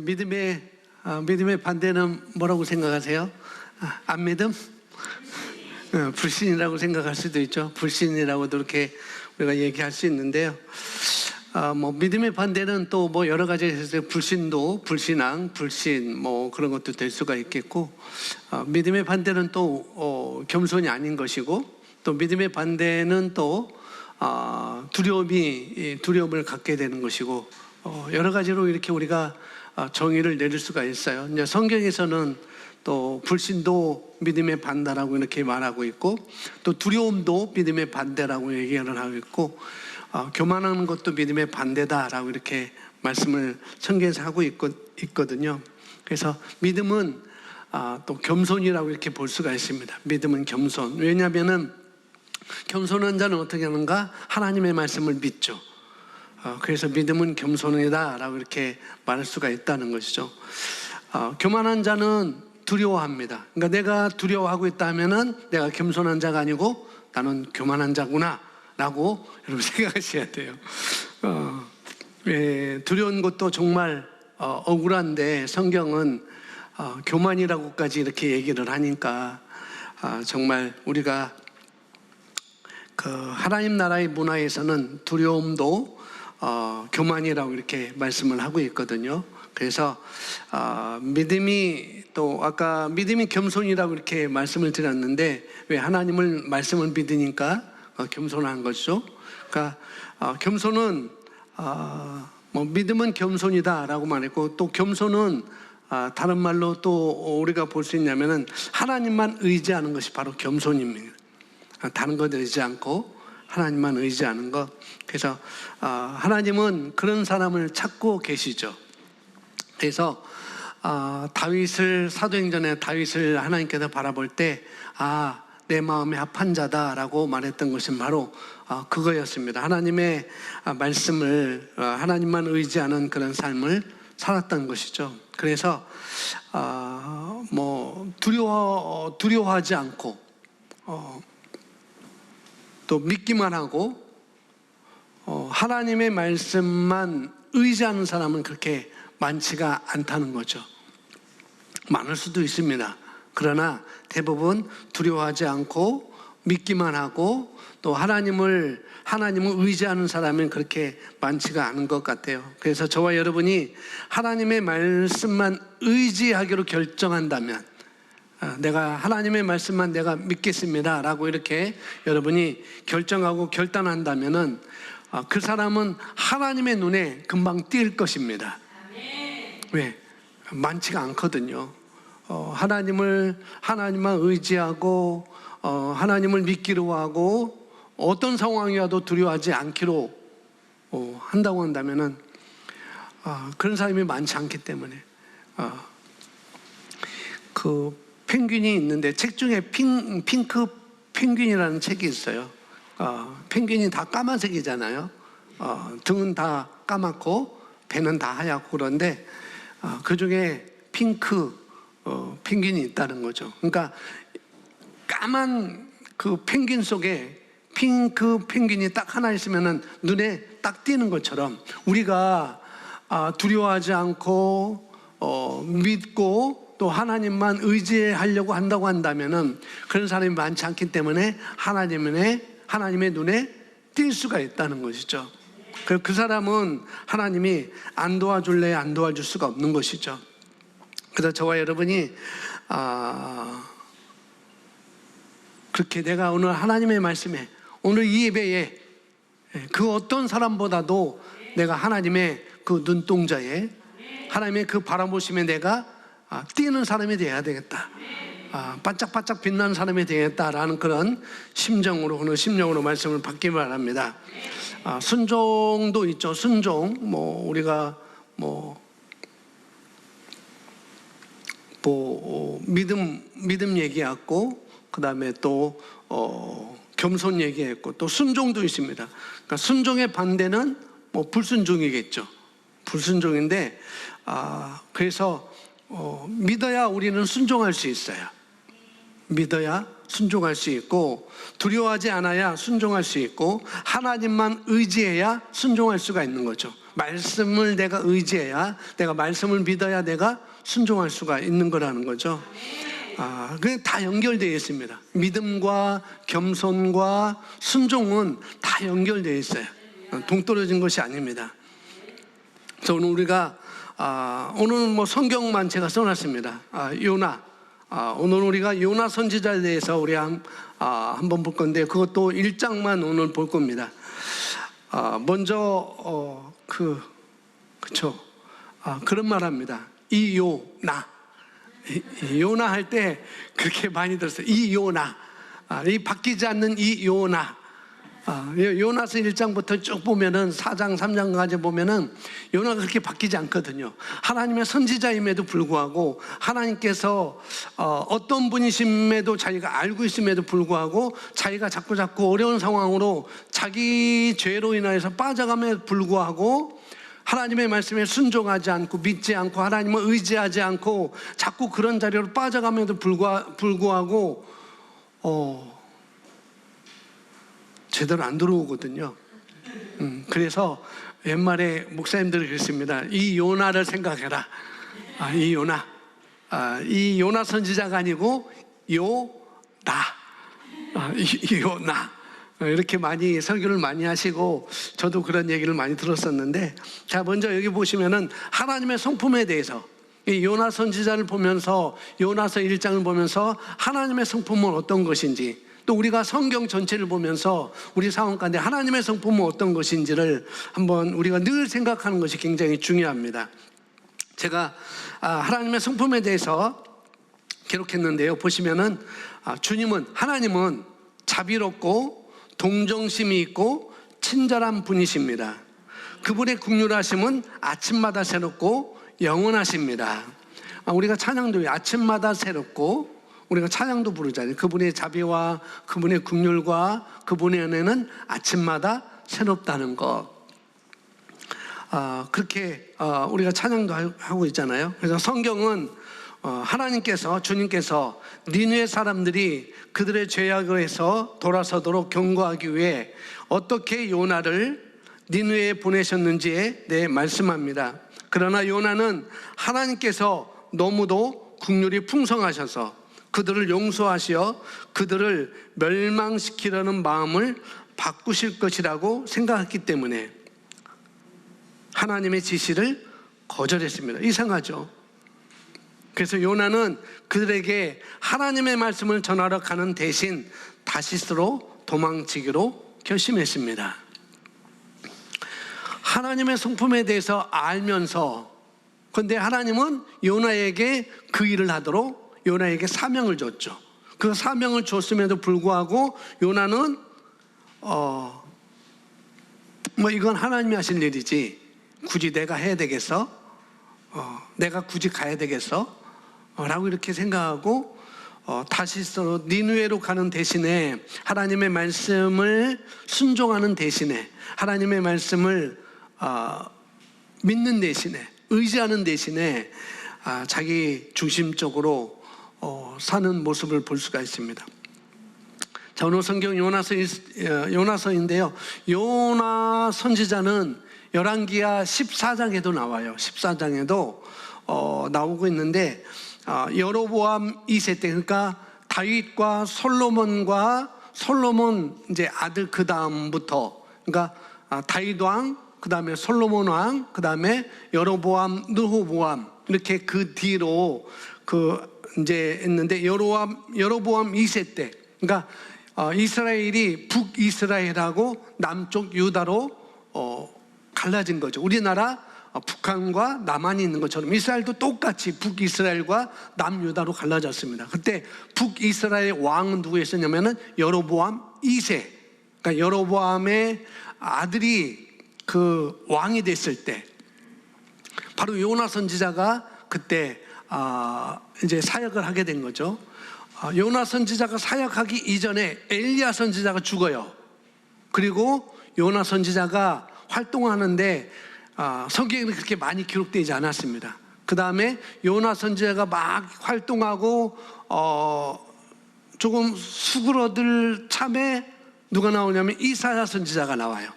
믿음의 반대는 뭐라고 생각하세요? 안 믿음? 불신이라고 생각할 수도 있죠. 불신이라고도 이렇게 우리가 얘기할 수 있는데요. 믿음의 반대는 또 여러 가지 있어요. 불신도, 불신앙, 불신 그런 것도 될 수가 있겠고, 믿음의 반대는 또 겸손이 아닌 것이고, 또 믿음의 반대는 또 두려움을 갖게 되는 것이고, 여러 가지로 이렇게 우리가 정의를 내릴 수가 있어요. 이제 성경에서는 또 불신도 믿음의 반대라고 이렇게 말하고 있고, 또 두려움도 믿음의 반대라고 얘기를 하고 있고, 교만하는 것도 믿음의 반대다라고 이렇게 말씀을 성경에서 하고 있거든요. 그래서 믿음은 또 겸손이라고 이렇게 볼 수가 있습니다. 믿음은 겸손. 왜냐하면은 겸손한 자는 어떻게 하는가? 하나님의 말씀을 믿죠. 그래서 믿음은 겸손이다라고 이렇게 말할 수가 있다는 것이죠. 교만한 자는 두려워합니다. 그러니까 내가 두려워하고 있다면은 내가 겸손한 자가 아니고 나는 교만한 자구나 라고 여러분 생각하셔야 돼요. 두려운 것도 정말 억울한데 성경은 교만이라고까지 이렇게 얘기를 하니까 정말 우리가 그 하나님 나라의 문화에서는 두려움도 교만이라고 이렇게 말씀을 하고 있거든요. 그래서 믿음이 또 아까 믿음이 겸손이라고 이렇게 말씀을 드렸는데, 왜 하나님을 말씀을 믿으니까 겸손한 것이죠. 그러니까 겸손은 믿음은 겸손이다라고 말했고, 또 겸손은 다른 말로 또 우리가 볼 수 있냐면은 하나님만 의지하는 것이 바로 겸손입니다. 다른 것 의지 않고 하나님만 의지하는 것. 그래서 하나님은 그런 사람을 찾고 계시죠. 그래서 사도행전에 다윗을 하나님께서 바라볼 때 내 마음에 합한 자다라고 말했던 것은 바로 그거였습니다. 하나님의 말씀을 하나님만 의지하는 그런 삶을 살았던 것이죠. 그래서 두려워하지 않고 또 믿기만 하고 하나님의 말씀만 의지하는 사람은 그렇게 많지가 않다는 거죠. 많을 수도 있습니다. 그러나 대부분 두려워하지 않고 믿기만 하고 또 하나님을 의지하는 사람은 그렇게 많지가 않은 것 같아요. 그래서 저와 여러분이 하나님의 말씀만 의지하기로 결정한다면, 내가 하나님의 말씀만 내가 믿겠습니다 라고 이렇게 여러분이 결정하고 결단한다면은 그 사람은 하나님의 눈에 금방 띌 것입니다. 왜? 많지가 않거든요. 하나님만 의지하고 하나님을 믿기로 하고 어떤 상황이 와도 두려워하지 않기로 한다고 한다면은 그런 사람이 많지 않기 때문에 그 펭귄이 있는데, 책 중에 핑크 펭귄이라는 책이 있어요. 펭귄이 다 까만색이잖아요. 등은 다 까맣고 배는 다 하얗고 그런데 그 중에 핑크 펭귄이 있다는 거죠. 그러니까 까만 그 펭귄 속에 핑크 펭귄이 딱 하나 있으면은 눈에 딱 띄는 것처럼 우리가 두려워하지 않고 믿고 또 하나님만 의지하려고 한다고 한다면은 그런 사람이 많지 않기 때문에 하나님의 눈에 띌 수가 있다는 것이죠. 그 사람은 하나님이 안 도와줄래 안 도와줄 수가 없는 것이죠. 그래서 저와 여러분이 그렇게 내가 오늘 하나님의 말씀에, 오늘 이 예배에 그 어떤 사람보다도 내가 하나님의 그 눈동자에, 하나님의 그 바라보심에 내가 뛰는 사람이 되어야 되겠다, 반짝반짝 빛나는 사람이 되겠다라는 그런 오늘 심정으로 말씀을 받기 바랍니다. 순종도 있죠. 순종, 우리가 믿음 얘기했고, 그 다음에 또 겸손 얘기했고, 또 순종도 있습니다. 그러니까 순종의 반대는 불순종이겠죠. 불순종인데, 그래서 믿어야 우리는 순종할 수 있어요. 믿어야 순종할 수 있고, 두려워하지 않아야 순종할 수 있고, 하나님만 의지해야 순종할 수가 있는 거죠. 말씀을 내가 의지해야, 내가 말씀을 믿어야 내가 순종할 수가 있는 거라는 거죠. 그게 다 연결되어 있습니다. 믿음과 겸손과 순종은 다 연결되어 있어요. 동떨어진 것이 아닙니다. 그래서 오늘 우리가 오늘은 뭐 성경만 제가 써놨습니다. 요나. 오늘 우리가 요나 선지자에 대해서 우리 한번 볼 건데, 그것도 1장만 오늘 볼 겁니다. 먼저 그쵸. 그런 말합니다. 이 요나. 요나 할 때 그렇게 많이 들었어요. 이 요나. 이 바뀌지 않는 이 요나. 요나서 1장부터 쭉 보면은 4장 3장까지 보면은 요나가 그렇게 바뀌지 않거든요. 하나님의 선지자임에도 불구하고, 하나님께서 어떤 분이심에도 자기가 알고 있음에도 불구하고, 자기가 자꾸 어려운 상황으로 자기 죄로 인하여서 빠져감에도 불구하고 하나님의 말씀에 순종하지 않고 믿지 않고 하나님을 의지하지 않고 자꾸 그런 자리로 빠져감에도 불구하고 제대로 안 들어오거든요. 그래서 옛말에 목사님들이 그랬습니다. 이 요나를 생각해라. 이 요나. 이 요나 선지자가 아니고 요나. 요나. 이렇게 많이 설교를 많이 하시고 저도 그런 얘기를 많이 들었었는데, 자, 먼저 여기 보시면은 하나님의 성품에 대해서, 이 요나 선지자를 보면서, 요나서 1장을 보면서 하나님의 성품은 어떤 것인지, 또 우리가 성경 전체를 보면서 우리 상황 가운데 하나님의 성품은 어떤 것인지를 한번 우리가 늘 생각하는 것이 굉장히 중요합니다. 제가 하나님의 성품에 대해서 기록했는데요. 보시면은 하나님은 자비롭고 동정심이 있고 친절한 분이십니다. 그분의 긍휼하심은 아침마다 새롭고 영원하십니다. 우리가 찬양도 아침마다 새롭고, 우리가 찬양도 부르잖아요. 그분의 자비와 그분의 긍휼과 그분의 은혜는 아침마다 새롭다는 것. 그렇게 우리가 찬양도 하고 있잖아요. 그래서 성경은 주님께서 니느웨 사람들이 그들의 죄악을 해서 돌아서도록 경고하기 위해 어떻게 요나를 니느웨에 보내셨는지에 대해 말씀합니다. 그러나 요나는 하나님께서 너무도 긍휼이 풍성하셔서 그들을 용서하시어 그들을 멸망시키려는 마음을 바꾸실 것이라고 생각했기 때문에 하나님의 지시를 거절했습니다. 이상하죠? 그래서 요나는 그들에게 하나님의 말씀을 전하러 가는 대신 다시스로 도망치기로 결심했습니다. 하나님의 성품에 대해서 알면서, 그런데 하나님은 요나에게 그 일을 하도록 요나에게 사명을 줬죠. 그 사명을 줬음에도 불구하고 요나는 이건 하나님이 하실 일이지 굳이 내가 해야 되겠어? 내가 굳이 가야 되겠어? 라고 이렇게 생각하고 다시스로 니느웨로 가는 대신에, 하나님의 말씀을 순종하는 대신에, 하나님의 말씀을 믿는 대신에, 의지하는 대신에 자기 중심적으로 사는 모습을 볼 수가 있습니다. 자, 오늘 성경 요나서인데요. 요나 선지자는 열왕기하 14장에도 나와요. 14장에도 나오고 있는데, 여로보암 2세 때, 그러니까 다윗과 솔로몬 이제 아들 그 다음부터, 그러니까 다윗 왕, 그 다음에 솔로몬 왕, 그 다음에 여로보암, 르호보암, 이렇게 그 뒤로 이제 했는데, 여로보암 2세 때, 그러니까 이스라엘이 북이스라엘하고 남쪽 유다로 갈라진 거죠. 우리나라 북한과 남한이 있는 것처럼 이스라엘도 똑같이 북이스라엘과 남유다로 갈라졌습니다. 그때 북이스라엘 왕은 누구였었냐면은 여로보암 2세. 그러니까 여로보암의 아들이 그 왕이 됐을 때, 바로 요나 선지자가 그때 이제 사역을 하게 된 거죠. 요나 선지자가 사역하기 이전에 엘리야 선지자가 죽어요. 그리고 요나 선지자가 활동하는데 성경에는 그렇게 많이 기록되지 않았습니다. 그 다음에 요나 선지자가 막 활동하고 조금 수그러들 참에 누가 나오냐면 이사야 선지자가 나와요.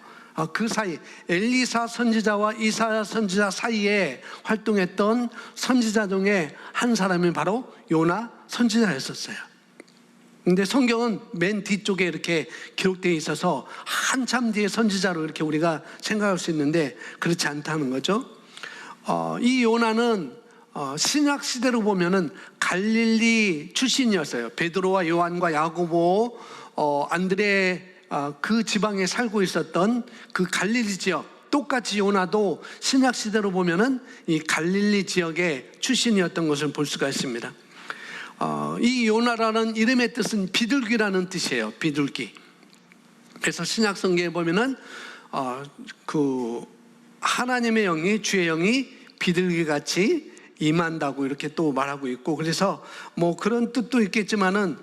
그 사이 엘리사 선지자와 이사야 선지자 사이에 활동했던 선지자 중에 한 사람이 바로 요나 선지자였었어요. 근데 성경은 맨 뒤쪽에 이렇게 기록되어 있어서 한참 뒤에 선지자로 이렇게 우리가 생각할 수 있는데 그렇지 않다는 거죠. 이 요나는 신약 시대로 보면은 갈릴리 출신이었어요. 베드로와 요한과 야고보, 안드레 그 지방에 살고 있었던 그 갈릴리 지역, 똑같이 요나도 신약 시대로 보면은 이 갈릴리 지역의 출신이었던 것을 볼 수가 있습니다. 이 요나라는 이름의 뜻은 비둘기라는 뜻이에요. 비둘기. 그래서 신약 성경에 보면은 그 하나님의 영이, 주의 영이 비둘기 같이 임한다고 이렇게 또 말하고 있고, 그래서 뭐 그런 뜻도 있겠지만은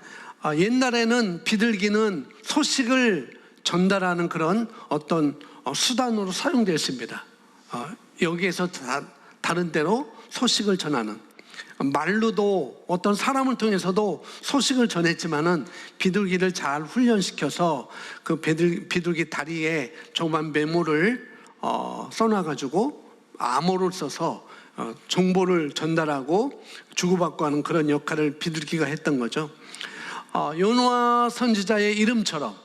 옛날에는 비둘기는 소식을 전달하는 그런 어떤 수단으로 사용되었습니다. 여기에서 다른 데로 소식을 전하는, 말로도 어떤 사람을 통해서도 소식을 전했지만은 비둘기를 잘 훈련시켜서 그 비둘기 다리에 조그만 메모를 써놔가지고 암호를 써서 정보를 전달하고 주고받고 하는 그런 역할을 비둘기가 했던 거죠. 요나 선지자의 이름처럼,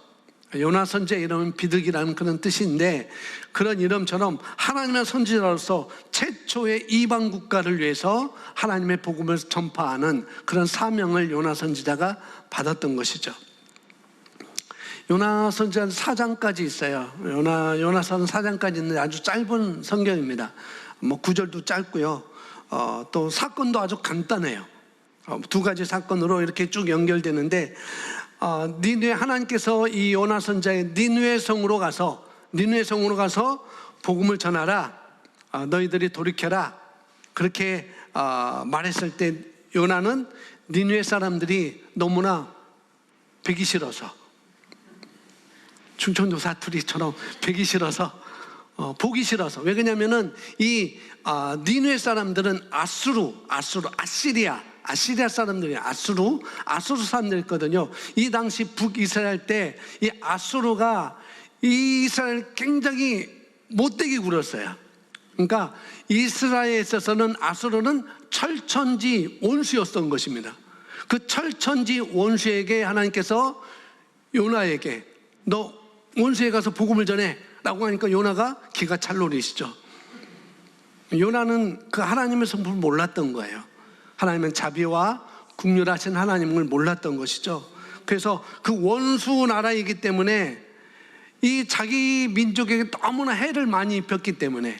요나 선지자의 이름은 비둘기라는 그런 뜻인데, 그런 이름처럼 하나님의 선지자로서 최초의 이방 국가를 위해서 하나님의 복음을 전파하는 그런 사명을 요나 선지자가 받았던 것이죠. 요나 선지자는 4장까지 있어요. 요나서는 4장까지 있는데 아주 짧은 성경입니다. 뭐 구절도 짧고요. 또 사건도 아주 간단해요. 두 가지 사건으로 이렇게 쭉 연결되는데, 니느웨, 하나님께서 이 요나 선지자의 니느웨 성으로 가서 복음을 전하라, 너희들이 돌이켜라, 그렇게 말했을 때 요나는 니느웨 사람들이 너무나 뵈기 싫어서, 충청도 사투리처럼 뵈기 싫어서, 보기 싫어서. 왜 그러냐면은 이 니느웨 사람들은 아시리아 사람들이 아수르 사람들이거든요. 이 당시 북이스라엘 때 이 아수르가 이 이스라엘 굉장히 못되게 굴었어요. 그러니까 이스라엘에 있어서는 아수르는 철천지 원수였던 것입니다. 그 철천지 원수에게 하나님께서 요나에게 너 원수에 가서 복음을 전해 라고 하니까 요나가 기가 찰노리시죠. 요나는 그 하나님의 성품을 몰랐던 거예요. 하나님은 자비와 긍휼하신 하나님을 몰랐던 것이죠. 그래서 그 원수 나라이기 때문에 이 자기 민족에게 너무나 해를 많이 입혔기 때문에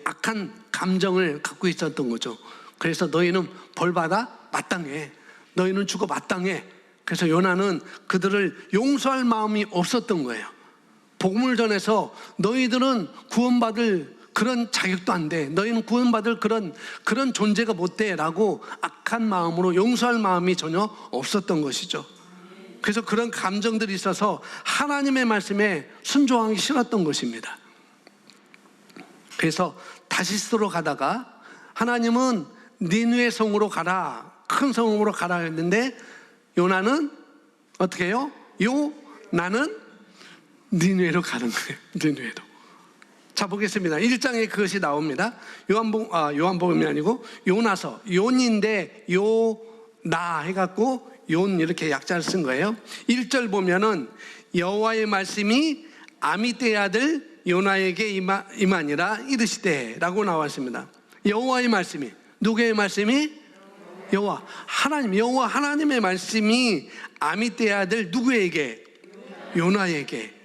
악한 감정을 갖고 있었던 거죠. 그래서 너희는 벌받아 마땅해, 너희는 죽어 마땅해. 그래서 요나는 그들을 용서할 마음이 없었던 거예요. 복음을 전해서 너희들은 구원받을 그런 자격도 안 돼, 너희는 구원받을 그런 존재가 못 돼 라고 악한 마음으로 용서할 마음이 전혀 없었던 것이죠. 그래서 그런 감정들이 있어서 하나님의 말씀에 순종하기 싫었던 것입니다. 그래서 다시스로 가다가 하나님은 니느웨 성으로 가라, 큰 성으로 가라 했는데 요나는 어떻게 해요? 나는 니느웨로 가는 거예요. 니느웨로. 자, 보겠습니다. 1장에 그것이 나옵니다. 요한복음이 아니고 요나서, 요인데 요나 해갖고 용 이렇게 약자를 쓴 거예요. 1절 보면은 여호와의 말씀이 아미떼의 아들 요나에게 임하니라 이르시되 라고 나와 있습니다. 여호와의 말씀이, 누구의 말씀이? 여호와 하나님의 말씀이 아미떼의 아들 누구에게? 요나에게.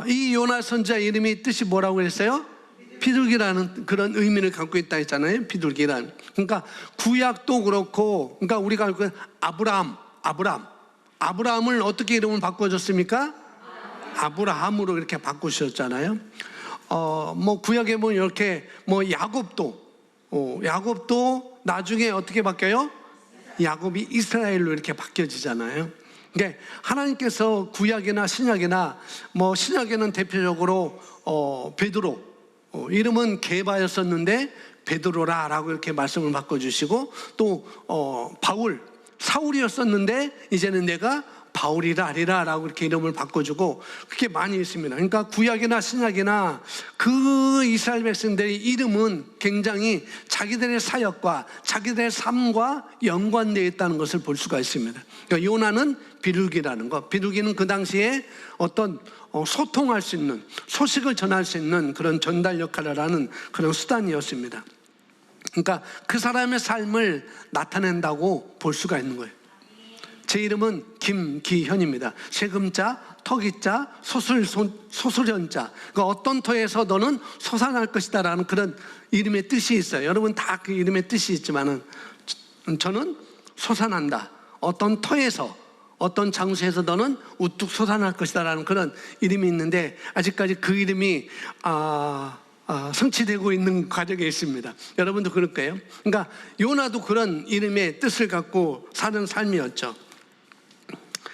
이 요나 선지자 이름이 뜻이 뭐라고 했어요? 비둘기라는 그런 의미를 갖고 있다 했잖아요. 비둘기란. 그러니까 구약도 그렇고, 그러니까 우리가 알고 있는 아브라함을 어떻게 이름을 바꿔줬습니까? 아브라함으로 이렇게 바꾸셨잖아요. 뭐 구약에 보면 이렇게 뭐 야곱도 나중에 어떻게 바뀌어요? 야곱이 이스라엘로 이렇게 바뀌어지잖아요. 그러니까 하나님께서 구약이나 신약이나 뭐 신약에는 대표적으로 베드로, 이름은 게바였었는데 베드로라라고 이렇게 말씀을 바꿔주시고, 또 바울, 사울이었었는데 이제는 내가 바울이라 아리라라고 이렇게 이름을 바꿔주고 그게 많이 있습니다. 그러니까 구약이나 신약이나 그 이스라엘 백성들의 이름은 굉장히 자기들의 사역과 자기들의 삶과 연관되어 있다는 것을 볼 수가 있습니다. 그러니까 요나는 비둘기라는 것, 비둘기는 그 당시에 어떤 소통할 수 있는, 소식을 전할 수 있는 그런 전달 역할을 하는 그런 수단이었습니다. 그러니까 그 사람의 삶을 나타낸다고 볼 수가 있는 거예요. 제 이름은 김기현입니다. 세금자, 터기자, 소수련자. 그러니까 어떤 터에서 너는 솟아날 것이다 라는 그런 이름의 뜻이 있어요. 여러분 다 그 이름의 뜻이 있지만은 저는 솟아난다. 어떤 터에서, 어떤 장소에서 너는 우뚝 솟아날 것이다 라는 그런 이름이 있는데 아직까지 그 이름이 성취되고 있는 과정에 있습니다. 여러분도 그럴 거예요. 그러니까 요나도 그런 이름의 뜻을 갖고 사는 삶이었죠.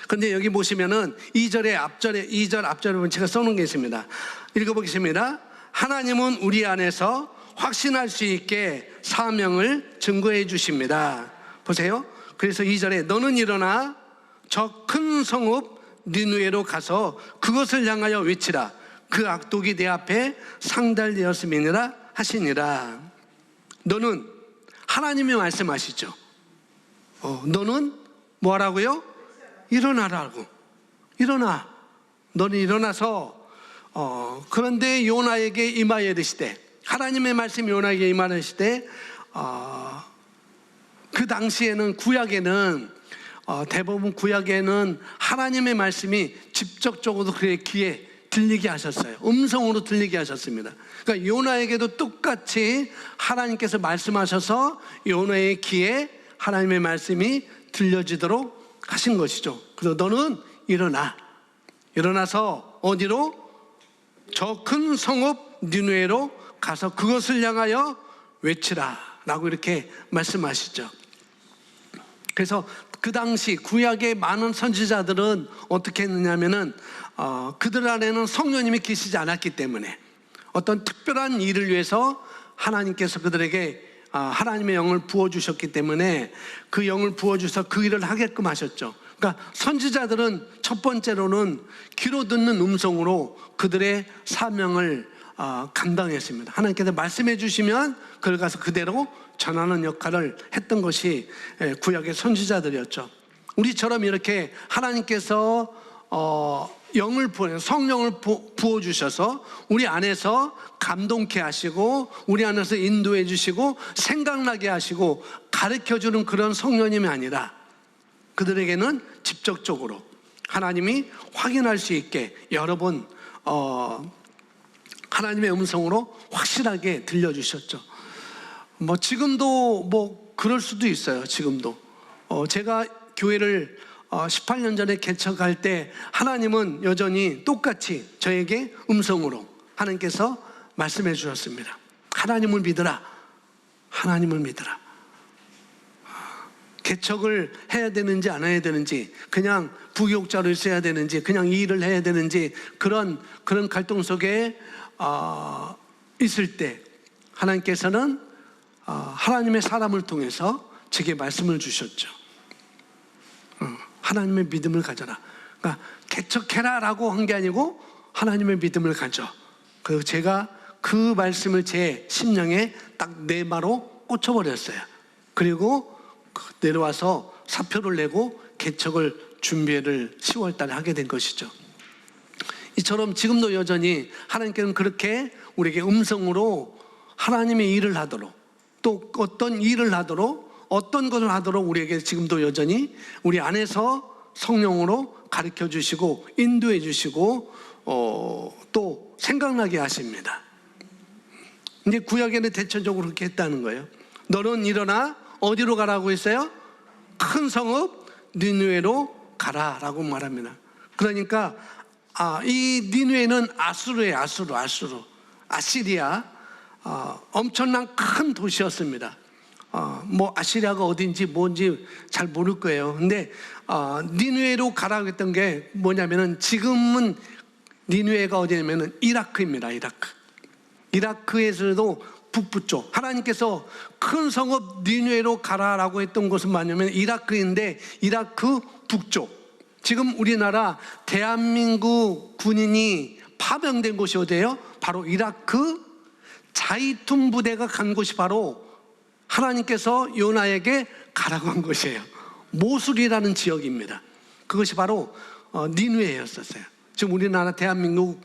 근데 여기 보시면은 2절 앞절에 보면 제가 써놓은 게 있습니다. 읽어보겠습니다. 하나님은 우리 안에서 확신할 수 있게 사명을 증거해 주십니다. 보세요. 그래서 2절에 너는 일어나 저 큰 성읍 니느웨로 가서 그것을 향하여 외치라. 그 악독이 내 앞에 상달되었음이니라 하시니라. 너는 하나님이 말씀하시죠. 너는 뭐 하라고요? 일어나라고. 일어나. 너는 일어나서 그런데 요나에게 임하여 이르시되, 하나님의 말씀이 요나에게 임하여 이르시되, 그 당시에는 구약에는 대부분 구약에는 하나님의 말씀이 직접적으로 그의 귀에 들리게 하셨어요. 음성으로 들리게 하셨습니다. 그러니까 요나에게도 똑같이 하나님께서 말씀하셔서 요나의 귀에 하나님의 말씀이 들려지도록 하신 것이죠. 그래서 너는 일어나서 어디로? 저 큰 성읍 니느웨로 가서 그것을 향하여 외치라 라고 이렇게 말씀하시죠. 그래서 그 당시 구약의 많은 선지자들은 어떻게 했느냐면은 그들 안에는 성령님이 계시지 않았기 때문에 어떤 특별한 일을 위해서 하나님께서 그들에게 하나님의 영을 부어주셨기 때문에 그 영을 부어주셔서 그 일을 하게끔 하셨죠. 그러니까 선지자들은 첫 번째로는 귀로 듣는 음성으로 그들의 사명을 감당했습니다. 하나님께서 말씀해 주시면 그걸 가서 그대로 전하는 역할을 했던 것이 구약의 선지자들이었죠. 우리처럼 이렇게 하나님께서 성령을 부어주셔서 우리 안에서 감동케 하시고 우리 안에서 인도해 주시고 생각나게 하시고 가르쳐주는 그런 성령님이 아니라 그들에게는 직접적으로 하나님이 확인할 수 있게 여러 번 하나님의 음성으로 확실하게 들려주셨죠. 지금도 그럴 수도 있어요. 지금도 제가 교회를 18년 전에 개척할 때 하나님은 여전히 똑같이 저에게 음성으로 하나님께서 말씀해 주셨습니다. 하나님을 믿으라. 하나님을 믿으라. 개척을 해야 되는지 안 해야 되는지, 그냥 부교육자로 있어야 되는지, 그냥 이 일을 해야 되는지, 그런 갈등 속에 있을 때 하나님께서는 하나님의 사람을 통해서 제게 말씀을 주셨죠. 하나님의 믿음을 가져라. 그러니까 개척해라 라고 한 게 아니고 하나님의 믿음을 가져. 그리고 제가 그 말씀을 제 심령에 딱 내마로 꽂혀버렸어요. 그리고 내려와서 사표를 내고 개척을 준비를 10월 달에 하게 된 것이죠. 이처럼 지금도 여전히 하나님께서는 그렇게 우리에게 음성으로 하나님의 일을 하도록, 또 어떤 일을 하도록, 어떤 것을 하도록 우리에게 지금도 여전히 우리 안에서 성령으로 가르쳐 주시고 인도해 주시고 또 생각나게 하십니다. 이제 구약에는 대체적으로 그렇게 했다는 거예요. 너는 일어나 어디로 가라고 했어요? 큰 성읍 니느웨로 가라라고 말합니다. 그러니까 이 니느웨는 아수르예요. 아시리아 엄청난 큰 도시였습니다. 아시리아가 어딘지 뭔지 잘 모를 거예요. 근데 니느웨로 가라고 했던 게 뭐냐면은 지금은 니느웨가 어디냐면은 이라크입니다. 이라크에서도 북부 쪽, 하나님께서 큰 성읍 니느웨로 가라라고 했던 곳은 뭐냐면 이라크인데 이라크 북쪽, 지금 우리나라 대한민국 군인이 파병된 곳이 어디예요? 바로 이라크 자이툰 부대가 간 곳이 바로 하나님께서 요나에게 가라고 한 곳이에요. 모술이라는 지역입니다. 그것이 바로 니느웨였었어요. 지금 우리나라 대한민국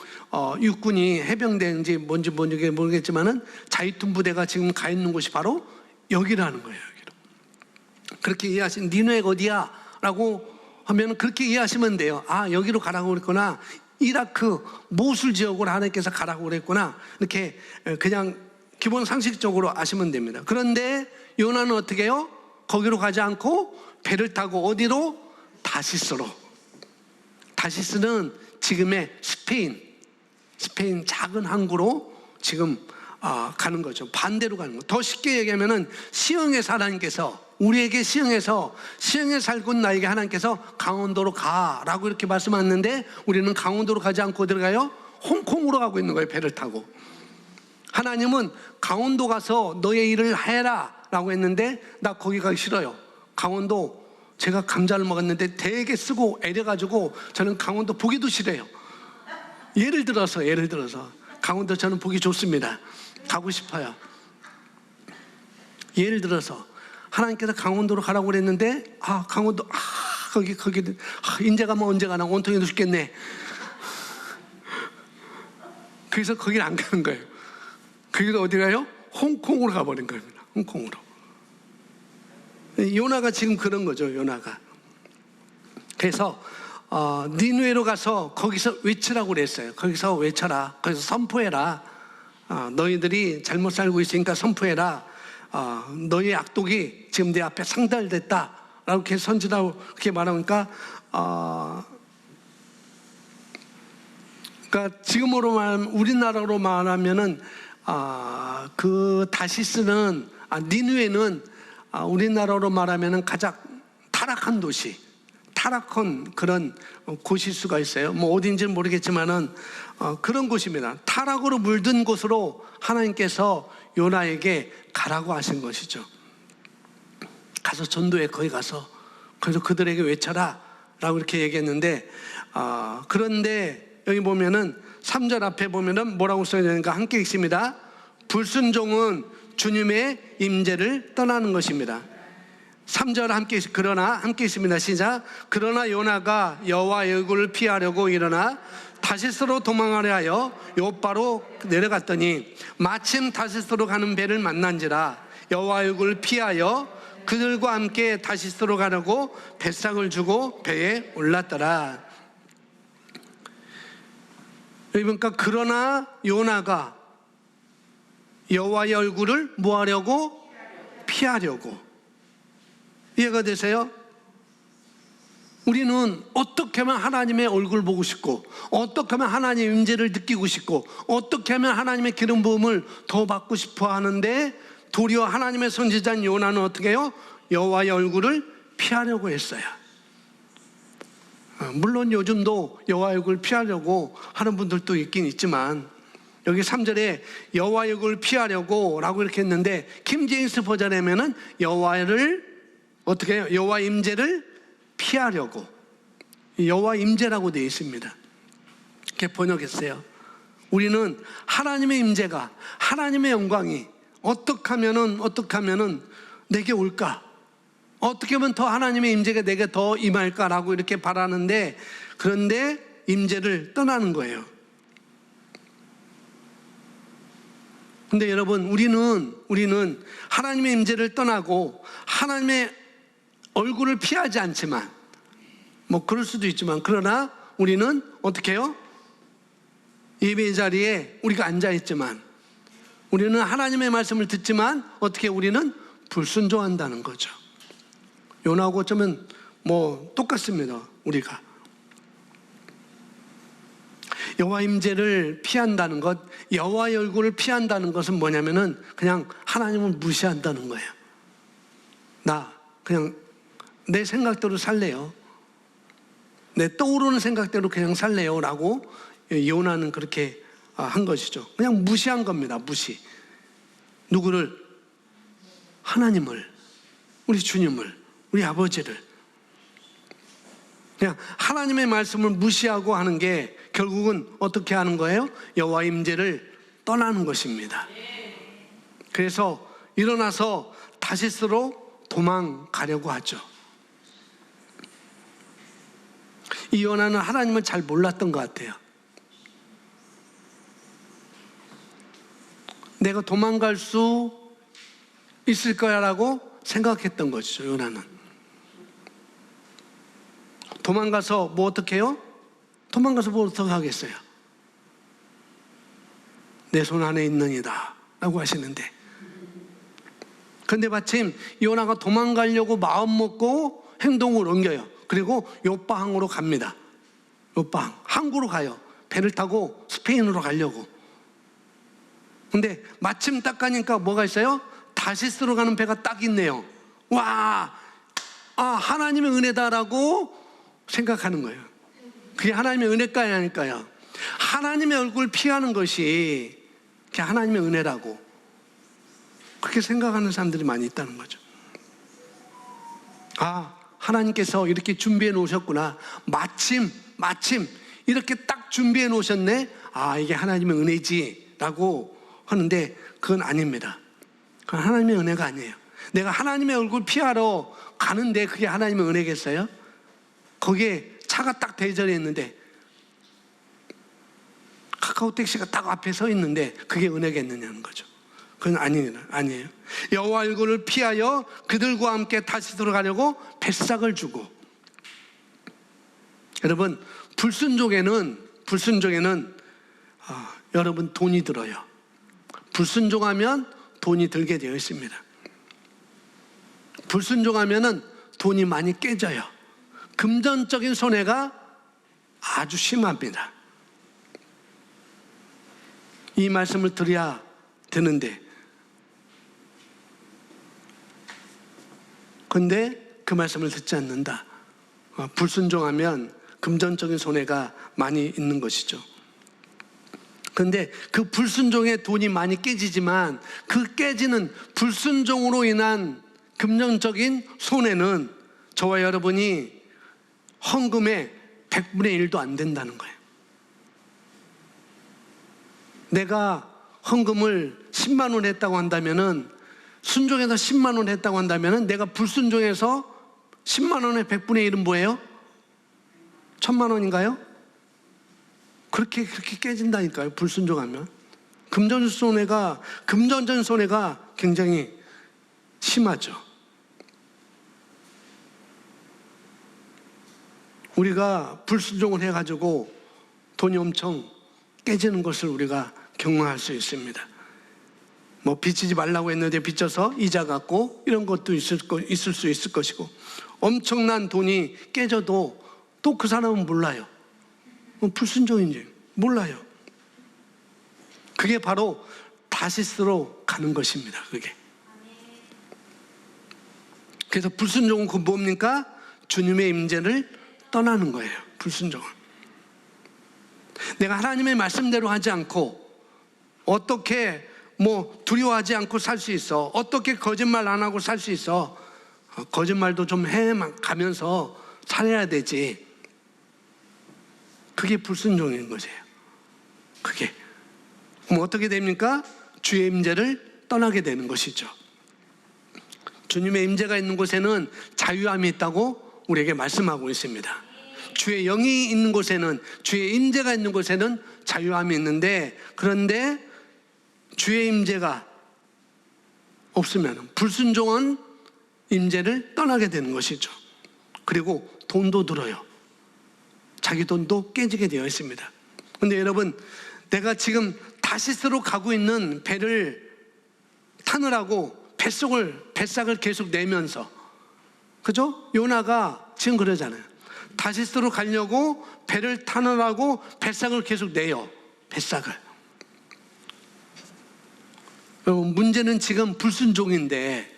육군이 해병대인지 뭔지 모르겠지만은 자이툰 부대가 지금 가 있는 곳이 바로 여기라는 거예요. 여기로. 그렇게 이해하신 니느웨가 어디야? 라고 하면 그렇게 이해하시면 돼요. 아, 여기로 가라고 그랬구나. 이라크 모술 지역으로 하나님께서 가라고 그랬구나. 이렇게 그냥 기본 상식적으로 아시면 됩니다. 그런데 요나는 어떻게 해요? 거기로 가지 않고 배를 타고 어디로? 다시스로. 다시스는 지금의 스페인 작은 항구로 지금 가는 거죠. 반대로 가는 거. 더 쉽게 얘기하면은 시흥에서 하나님께서 우리에게 시흥에서 살고 나에게 하나님께서 강원도로 가라고 이렇게 말씀하셨는데 우리는 강원도로 가지 않고 어디로 가요? 홍콩으로 가고 있는 거예요. 배를 타고. 하나님은 강원도 가서 너의 일을 해라 라고 했는데 나 거기 가기 싫어요. 강원도 제가 감자를 먹었는데 되게 쓰고 애려가지고 저는 강원도 보기도 싫어요. 예를 들어서 강원도 저는 보기 좋습니다. 가고 싶어요. 예를 들어서 하나님께서 강원도로 가라고 그랬는데 강원도 거기 인제 가면 언제 가나 온통이 죽겠네. 그래서 거기를 안 가는 거예요. 거기가 어디 가요? 홍콩으로 가버린 겁니다. 홍콩으로. 요나가 지금 그런 거죠. 요나가. 그래서 니느웨로 가서 거기서 외치라고 그랬어요. 거기서 외쳐라. 거기서 선포해라. 너희들이 잘못 살고 있으니까 선포해라. 너희 악독이 지금 내 앞에 상달됐다. 라고 이렇게 선지라고 그렇게 말하니까 그러니까 지금으로 말하면 우리나라로 말하면은 그 다시스는 니느웨는 우리나라로 말하면은 가장 타락한 도시, 타락한 그런 곳일 수가 있어요. 뭐 어딘지는 모르겠지만은 그런 곳입니다. 타락으로 물든 곳으로 하나님께서 요나에게 가라고 하신 것이죠. 가서 전도해. 거기 가서 그래서 그들에게 외쳐라 라고 이렇게 얘기했는데 그런데 여기 보면은 3절 앞에 보면은 뭐라고 써야 되는가 함께 읽습니다. 불순종은 주님의 임재를 떠나는 것입니다. 3절 함께 있습니다. 시작. 그러나 요나가 여호와의 얼굴을 피하려고 일어나 다시스로 도망하려 하여 요바로 내려갔더니 마침 다시스로 가는 배를 만난지라 여호와의 얼굴을 피하여 그들과 함께 다시스로 가려고 뱃삭을 주고 배에 올랐더라. 그러니까 그러나 요나가 여호와의 얼굴을 뭐 하려고? 피하려고. 이해가 되세요? 우리는 어떻게 하면 하나님의 얼굴을 보고 싶고 어떻게 하면 하나님의 임재를 느끼고 싶고 어떻게 하면 하나님의 기름 부음을 더 받고 싶어 하는데 도리어 하나님의 선지자인 요나는 어떻게 해요? 여호와의 얼굴을 피하려고 했어요. 물론 요즘도 여호와의 얼굴을 피하려고 하는 분들도 있긴 있지만 여기 3절에 여호와의 얼굴을 피하려고 라고 이렇게 했는데 킹제임스 버전에 하면은 여호와를 어떻게 해요? 여호와 임재를 피하려고 여호와 임재라고 되어 있습니다. 이렇게 번역했어요. 우리는 하나님의 임재가 하나님의 영광이 어떻게 하면은 내게 올까? 어떻게 하면 더 하나님의 임재가 내게 더 임할까라고 이렇게 바라는데 그런데 임재를 떠나는 거예요. 근데 여러분 우리는 하나님의 임재를 떠나고 하나님의 얼굴을 피하지 않지만 뭐 그럴 수도 있지만 그러나 우리는 어떻게 해요? 예배 자리에 우리가 앉아있지만 우리는 하나님의 말씀을 듣지만 어떻게 우리는 불순종한다는 거죠. 요나하고 어쩌면 뭐 똑같습니다. 우리가 여호와 임재를 피한다는 것, 여호와의 얼굴을 피한다는 것은 뭐냐면은 그냥 하나님을 무시한다는 거예요. 나 그냥 내 생각대로 살래요. 내 떠오르는 생각대로 그냥 살래요 라고 요나는 그렇게 한 것이죠. 그냥 무시한 겁니다. 무시. 누구를? 하나님을, 우리 주님을, 우리 아버지를. 그냥 하나님의 말씀을 무시하고 하는 게 결국은 어떻게 하는 거예요? 여호와의 임재를 떠나는 것입니다. 그래서 일어나서 다시스로 도망가려고 하죠. 이 요나는 하나님을 잘 몰랐던 것 같아요. 내가 도망갈 수 있을 거야라고 생각했던 것이죠. 요나는 도망가서 뭐 어떻게 해요? 도망가서 뭐 어떻게 하겠어요? 내 손 안에 있느니라 라고 하시는데, 근데 마침 요나가 도망가려고 마음 먹고 행동을 옮겨요. 그리고 요바항으로 갑니다. 요바항, 항구로 가요. 배를 타고 스페인으로 가려고. 근데 마침 딱 가니까 뭐가 있어요? 다시스로 가는 배가 딱 있네요. 와, 하나님의 은혜다라고 생각하는 거예요. 그게 하나님의 은혜까지 아닐까요? 하나님의 얼굴 피하는 것이 그게 하나님의 은혜라고 그렇게 생각하는 사람들이 많이 있다는 거죠. 하나님께서 이렇게 준비해 놓으셨구나. 마침 이렇게 딱 준비해 놓으셨네. 이게 하나님의 은혜지 라고 하는데 그건 아닙니다. 그건 하나님의 은혜가 아니에요. 내가 하나님의 얼굴 피하러 가는데 그게 하나님의 은혜겠어요? 거기에 차가 딱 대절해 있는데 카카오 택시가 딱 앞에 서 있는데 그게 은혜겠느냐는 거죠. 그건 아니에요. 여호와 얼굴을 피하여 그들과 함께 다시 들어가려고 뱃삭을 주고. 여러분, 불순종에는 여러분 돈이 들어요. 불순종하면 돈이 들게 되어 있습니다. 불순종하면은 돈이 많이 깨져요. 금전적인 손해가 아주 심합니다. 이 말씀을 드려야 되는데, 근데 그 말씀을 듣지 않는다. 불순종하면 금전적인 손해가 많이 있는 것이죠. 근데 그 불순종에 돈이 많이 깨지지만 그 깨지는 불순종으로 인한 금전적인 손해는 저와 여러분이 헌금의 100분의 1도 안 된다는 거예요. 내가 헌금을 10만 원 했다고 한다면은, 순종해서 10만 원 했다고 한다면은, 내가 불순종해서 10만 원의 100분의 1은 뭐예요? 1000만 원인가요? 그렇게 깨진다니까요. 불순종하면 금전적인 손해가 굉장히 심하죠. 우리가 불순종을 해가지고 돈이 엄청 깨지는 것을 우리가 경험할 수 있습니다. 뭐 빚지지 말라고 했는데 빚져서 이자 갚고 이런 것도 있을 수 있을 것이고, 엄청난 돈이 깨져도 또 그 사람은 몰라요. 불순종인지 몰라요. 그게 바로 다시스로 가는 것입니다. 그게. 그래서 불순종은 그 뭡니까? 주님의 임재를 떠나는 거예요. 불순종은. 내가 하나님의 말씀대로 하지 않고 어떻게 두려워하지 않고 살 수 있어? 어떻게 거짓말 안 하고 살 수 있어? 거짓말도 좀 해가면서 살아야 되지. 그게 불순종인 것이에요. 그게. 그럼 어떻게 됩니까? 주의 임재를 떠나게 되는 것이죠. 주님의 임재가 있는 곳에는 자유함이 있다고 우리에게 말씀하고 있습니다. 주의 영이 있는 곳에는, 주의 임재가 있는 곳에는 자유함이 있는데, 그런데 주의 임재가 없으면 불순종한 임재를 떠나게 되는 것이죠. 그리고 돈도 들어요. 자기 돈도 깨지게 되어 있습니다. 그런데 여러분, 내가 지금 다시스로 가고 있는 배를 타느라고 뱃삭을 계속 내면서, 그죠? 요나가 지금 그러잖아요. 다시스로 가려고 배를 타느라고 뱃삭을 계속 내요. 뱃삭을. 여러분, 문제는 지금 불순종인데,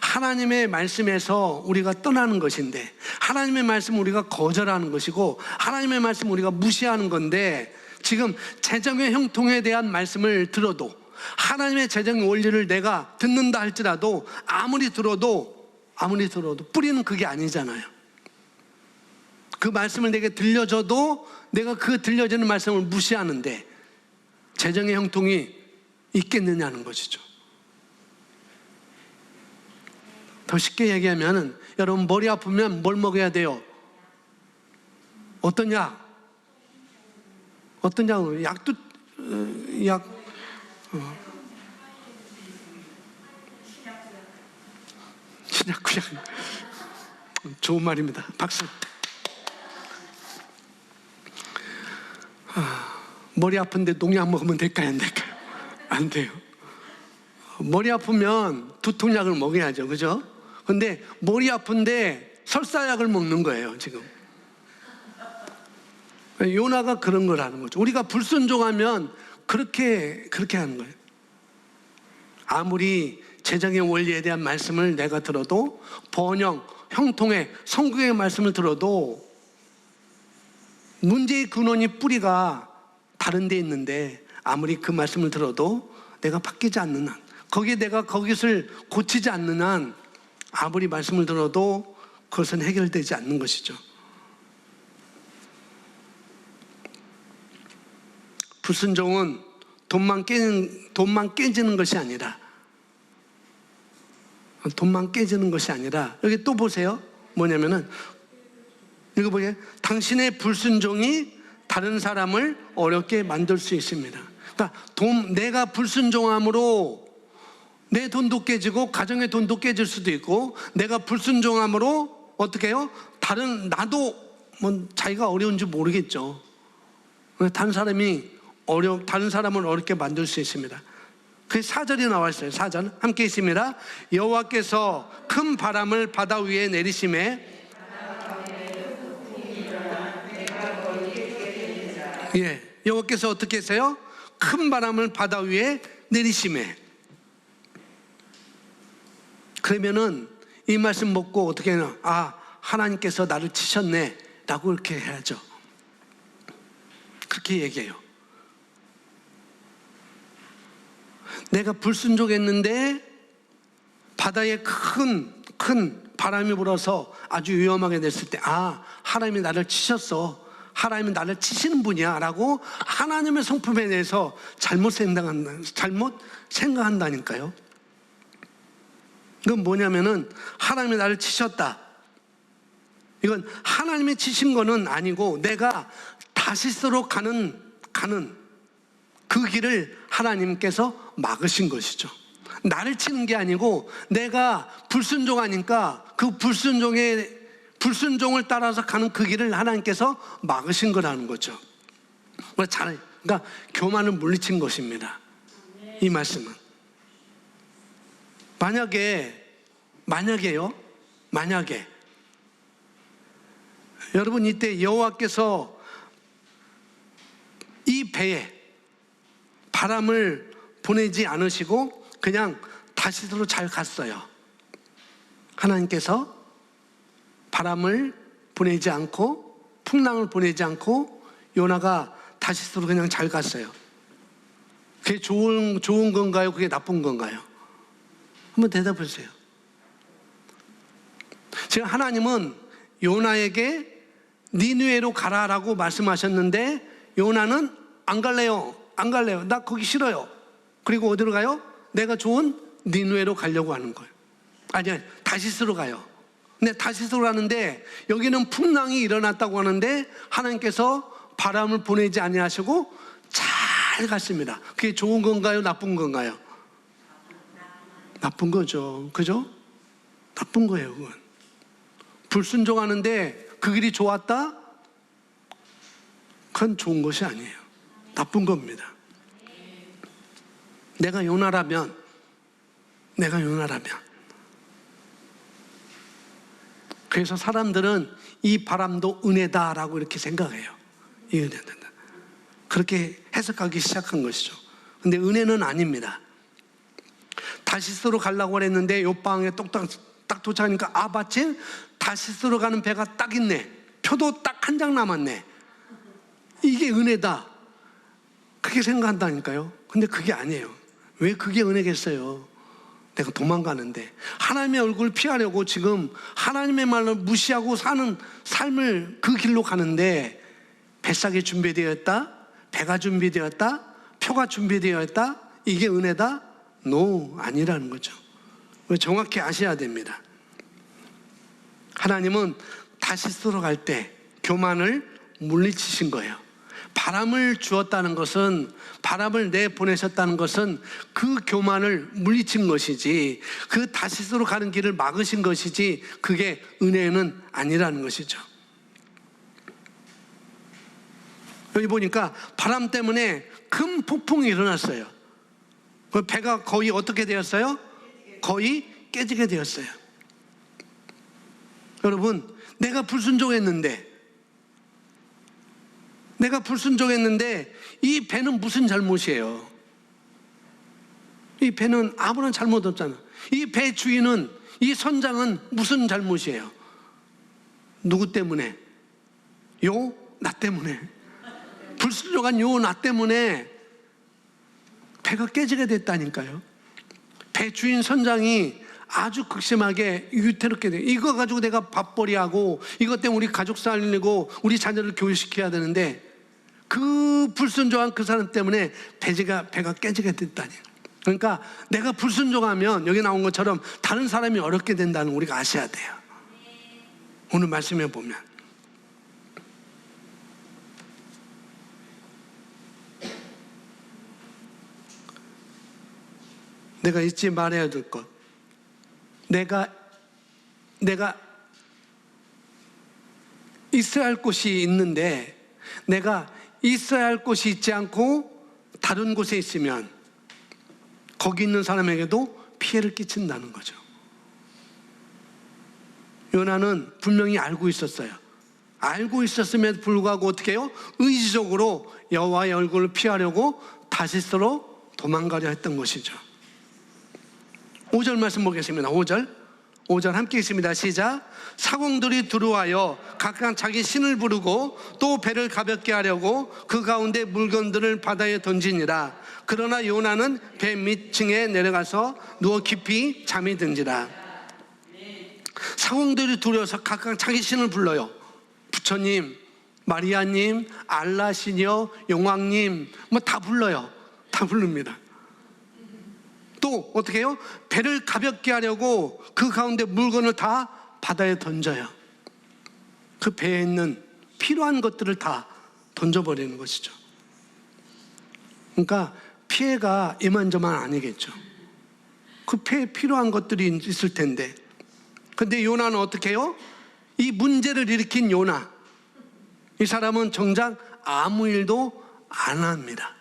하나님의 말씀에서 우리가 떠나는 것인데, 하나님의 말씀 우리가 거절하는 것이고, 하나님의 말씀 우리가 무시하는 건데, 지금 재정의 형통에 대한 말씀을 들어도, 하나님의 재정의 원리를 내가 듣는다 할지라도 아무리 들어도 뿌리는 그게 아니잖아요. 그 말씀을 내게 들려줘도 내가 그 들려지는 말씀을 무시하는데 재정의 형통이 있겠느냐는 것이죠. 더 쉽게 얘기하면 여러분 머리 아프면 뭘 먹어야 돼요? 어떤 약? 어떤 약? 약도 신약구약. 좋은 말입니다. 박수. 머리 아픈데 농약 먹으면 될까요? 안 될까요? 안 돼요. 머리 아프면 두통약을 먹어야죠. 그죠? 근데 머리 아픈데 설사약을 먹는 거예요, 지금. 요나가 그런 걸 하는 거죠. 우리가 불순종하면 그렇게 하는 거예요. 아무리 재정의 원리에 대한 말씀을 내가 들어도, 번영, 형통의, 성경의 말씀을 들어도 문제의 근원이 뿌리가 다른 데 있는데 아무리 그 말씀을 들어도 내가 바뀌지 않는 한, 거기에 내가 거기를 고치지 않는 한 아무리 말씀을 들어도 그것은 해결되지 않는 것이죠. 불순종은 돈만 깨지는 것이 아니라, 여기 또 보세요. 뭐냐면은 이거 보세요. 당신의 불순종이 다른 사람을 어렵게 만들 수 있습니다. 그러니까 내가 불순종함으로 내 돈도 깨지고 가정의 돈도 깨질 수도 있고, 내가 불순종함으로 어떻게 해요? 나도 뭐 자기가 어려운지 모르겠죠. 다른 사람을 어렵게 만들 수 있습니다. 그 4절이 나와 있어요. 4절 함께 있습니다. 여호와께서 큰 바람을 바다 위에 내리심에, 여호와께서 어떻게 했어요? 큰 바람을 바다 위에 내리심에. 그러면은 이 말씀 먹고 어떻게 해요? 하나님께서 나를 치셨네 라고 이렇게 해야죠. 그렇게 얘기해요. 내가 불순종했는데 바다에 큰 바람이 불어서 아주 위험하게 됐을 때, 하나님이 나를 치셨어, 하나님이 나를 치시는 분이야 라고 하나님의 성품에 대해서 잘못 생각한다니까요. 이건 뭐냐면은 하나님이 나를 치셨다, 이건 하나님이 치신 거는 아니고 내가 다시스로 가는 그 길을 하나님께서 막으신 것이죠. 나를 치는 게 아니고 내가 불순종하니까 그 불순종을 따라서 가는 그 길을 하나님께서 막으신 거라는 거죠. 그러니까 교만을 물리친 것입니다. 이 말씀은 만약에 여러분 이때 여호와께서 이 배에 바람을 보내지 않으시고 그냥 다시스로 잘 갔어요. 하나님께서 바람을 보내지 않고 풍랑을 보내지 않고 요나가 다시스로 그냥 잘 갔어요. 그게 좋은 건가요? 그게 나쁜 건가요? 한번 대답해 주세요. 지금 하나님은 요나에게 니느웨로 가라라고 말씀하셨는데 요나는 안 갈래요. 나 거기 싫어요. 그리고 어디로 가요? 내가 좋은 니느웨로 가려고 하는 거예요. 아니요, 다시스로 가요. 근데 다시스로 가는데 여기는 풍랑이 일어났다고 하는데 하나님께서 바람을 보내지 아니하시고 잘 갔습니다. 그게 좋은 건가요? 나쁜 건가요? 나쁜 거죠. 그죠? 나쁜 거예요, 그건. 불순종하는데 그 길이 좋았다? 그건 좋은 것이 아니에요. 나쁜 겁니다. 내가 요나라면 그래서 사람들은 이 바람도 은혜다라고 이렇게 생각해요. 이 은혜다. 그렇게 해석하기 시작한 것이죠. 근데 은혜는 아닙니다. 다시스로 가려고 했는데 요방에 딱 도착하니까 마침 다시스로 가는 배가 딱 있네. 표도 딱 한 장 남았네. 이게 은혜다. 그렇게 생각한다니까요. 근데 그게 아니에요. 왜 그게 은혜겠어요? 내가 도망가는데 하나님의 얼굴을 피하려고 지금 하나님의 말을 무시하고 사는 삶을 그 길로 가는데 뱃삭이 준비되었다, 배가 준비되었다, 표가 준비되었다, 이게 은혜다? 노, 아니라는 거죠. 정확히 아셔야 됩니다. 하나님은 다시스로 갈 때 교만을 물리치신 거예요. 바람을 주었다는 것은, 바람을 내보내셨다는 것은 그 교만을 물리친 것이지, 그 다시스로 가는 길을 막으신 것이지, 그게 은혜는 아니라는 것이죠. 여기 보니까 바람 때문에 큰 폭풍이 일어났어요. 그 배가 거의 어떻게 되었어요? 거의 깨지게 되었어요. 여러분, 내가 불순종했는데 이 배는 무슨 잘못이에요? 이 배는 아무런 잘못 없잖아. 이 배 주인은, 이 선장은 무슨 잘못이에요? 누구 때문에? 나 때문에. 불순종한 나 때문에 배가 깨지게 됐다니까요. 배 주인 선장이 아주 극심하게 위태롭게 돼요. 이거 가지고 내가 밥벌이하고 이것 때문에 우리 가족 살리고 우리 자녀를 교육시켜야 되는데 그 불순종한 그 사람 때문에 배가 깨지게 됐다니. 그러니까 내가 불순종하면 여기 나온 것처럼 다른 사람이 어렵게 된다는 걸 우리가 아셔야 돼요. 오늘 말씀해 보면 내가 잊지 말아야 될 것, 내가 있어야 할 곳이 있는데 내가 있어야 할 곳이 있지 않고 다른 곳에 있으면 거기 있는 사람에게도 피해를 끼친다는 거죠. 요나는 분명히 알고 있었어요. 알고 있었음에도 불구하고 어떻게 해요? 의지적으로 여호와의 얼굴을 피하려고 다시스로 도망가려 했던 것이죠. 5절 말씀 보겠습니다. 5절 함께 있습니다. 시작. 사공들이 두루하여 각각 자기 신을 부르고 또 배를 가볍게 하려고 그 가운데 물건들을 바다에 던지니라. 그러나 요나는 배 밑층에 내려가서 누워 깊이 잠이 든지라. 사공들이 두려워서 각각 자기 신을 불러요. 부처님, 마리아님, 알라시녀, 용왕님, 뭐 다 불러요. 다 부릅니다. 또 어떻게 해요? 배를 가볍게 하려고 그 가운데 물건을 다 바다에 던져요. 그 배에 있는 필요한 것들을 다 던져버리는 것이죠. 그러니까 피해가 이만저만 아니겠죠. 그 배에 필요한 것들이 있을 텐데. 근데 요나는 어떻게 해요? 이 문제를 일으킨 요나, 이 사람은 정작 아무 일도 안 합니다.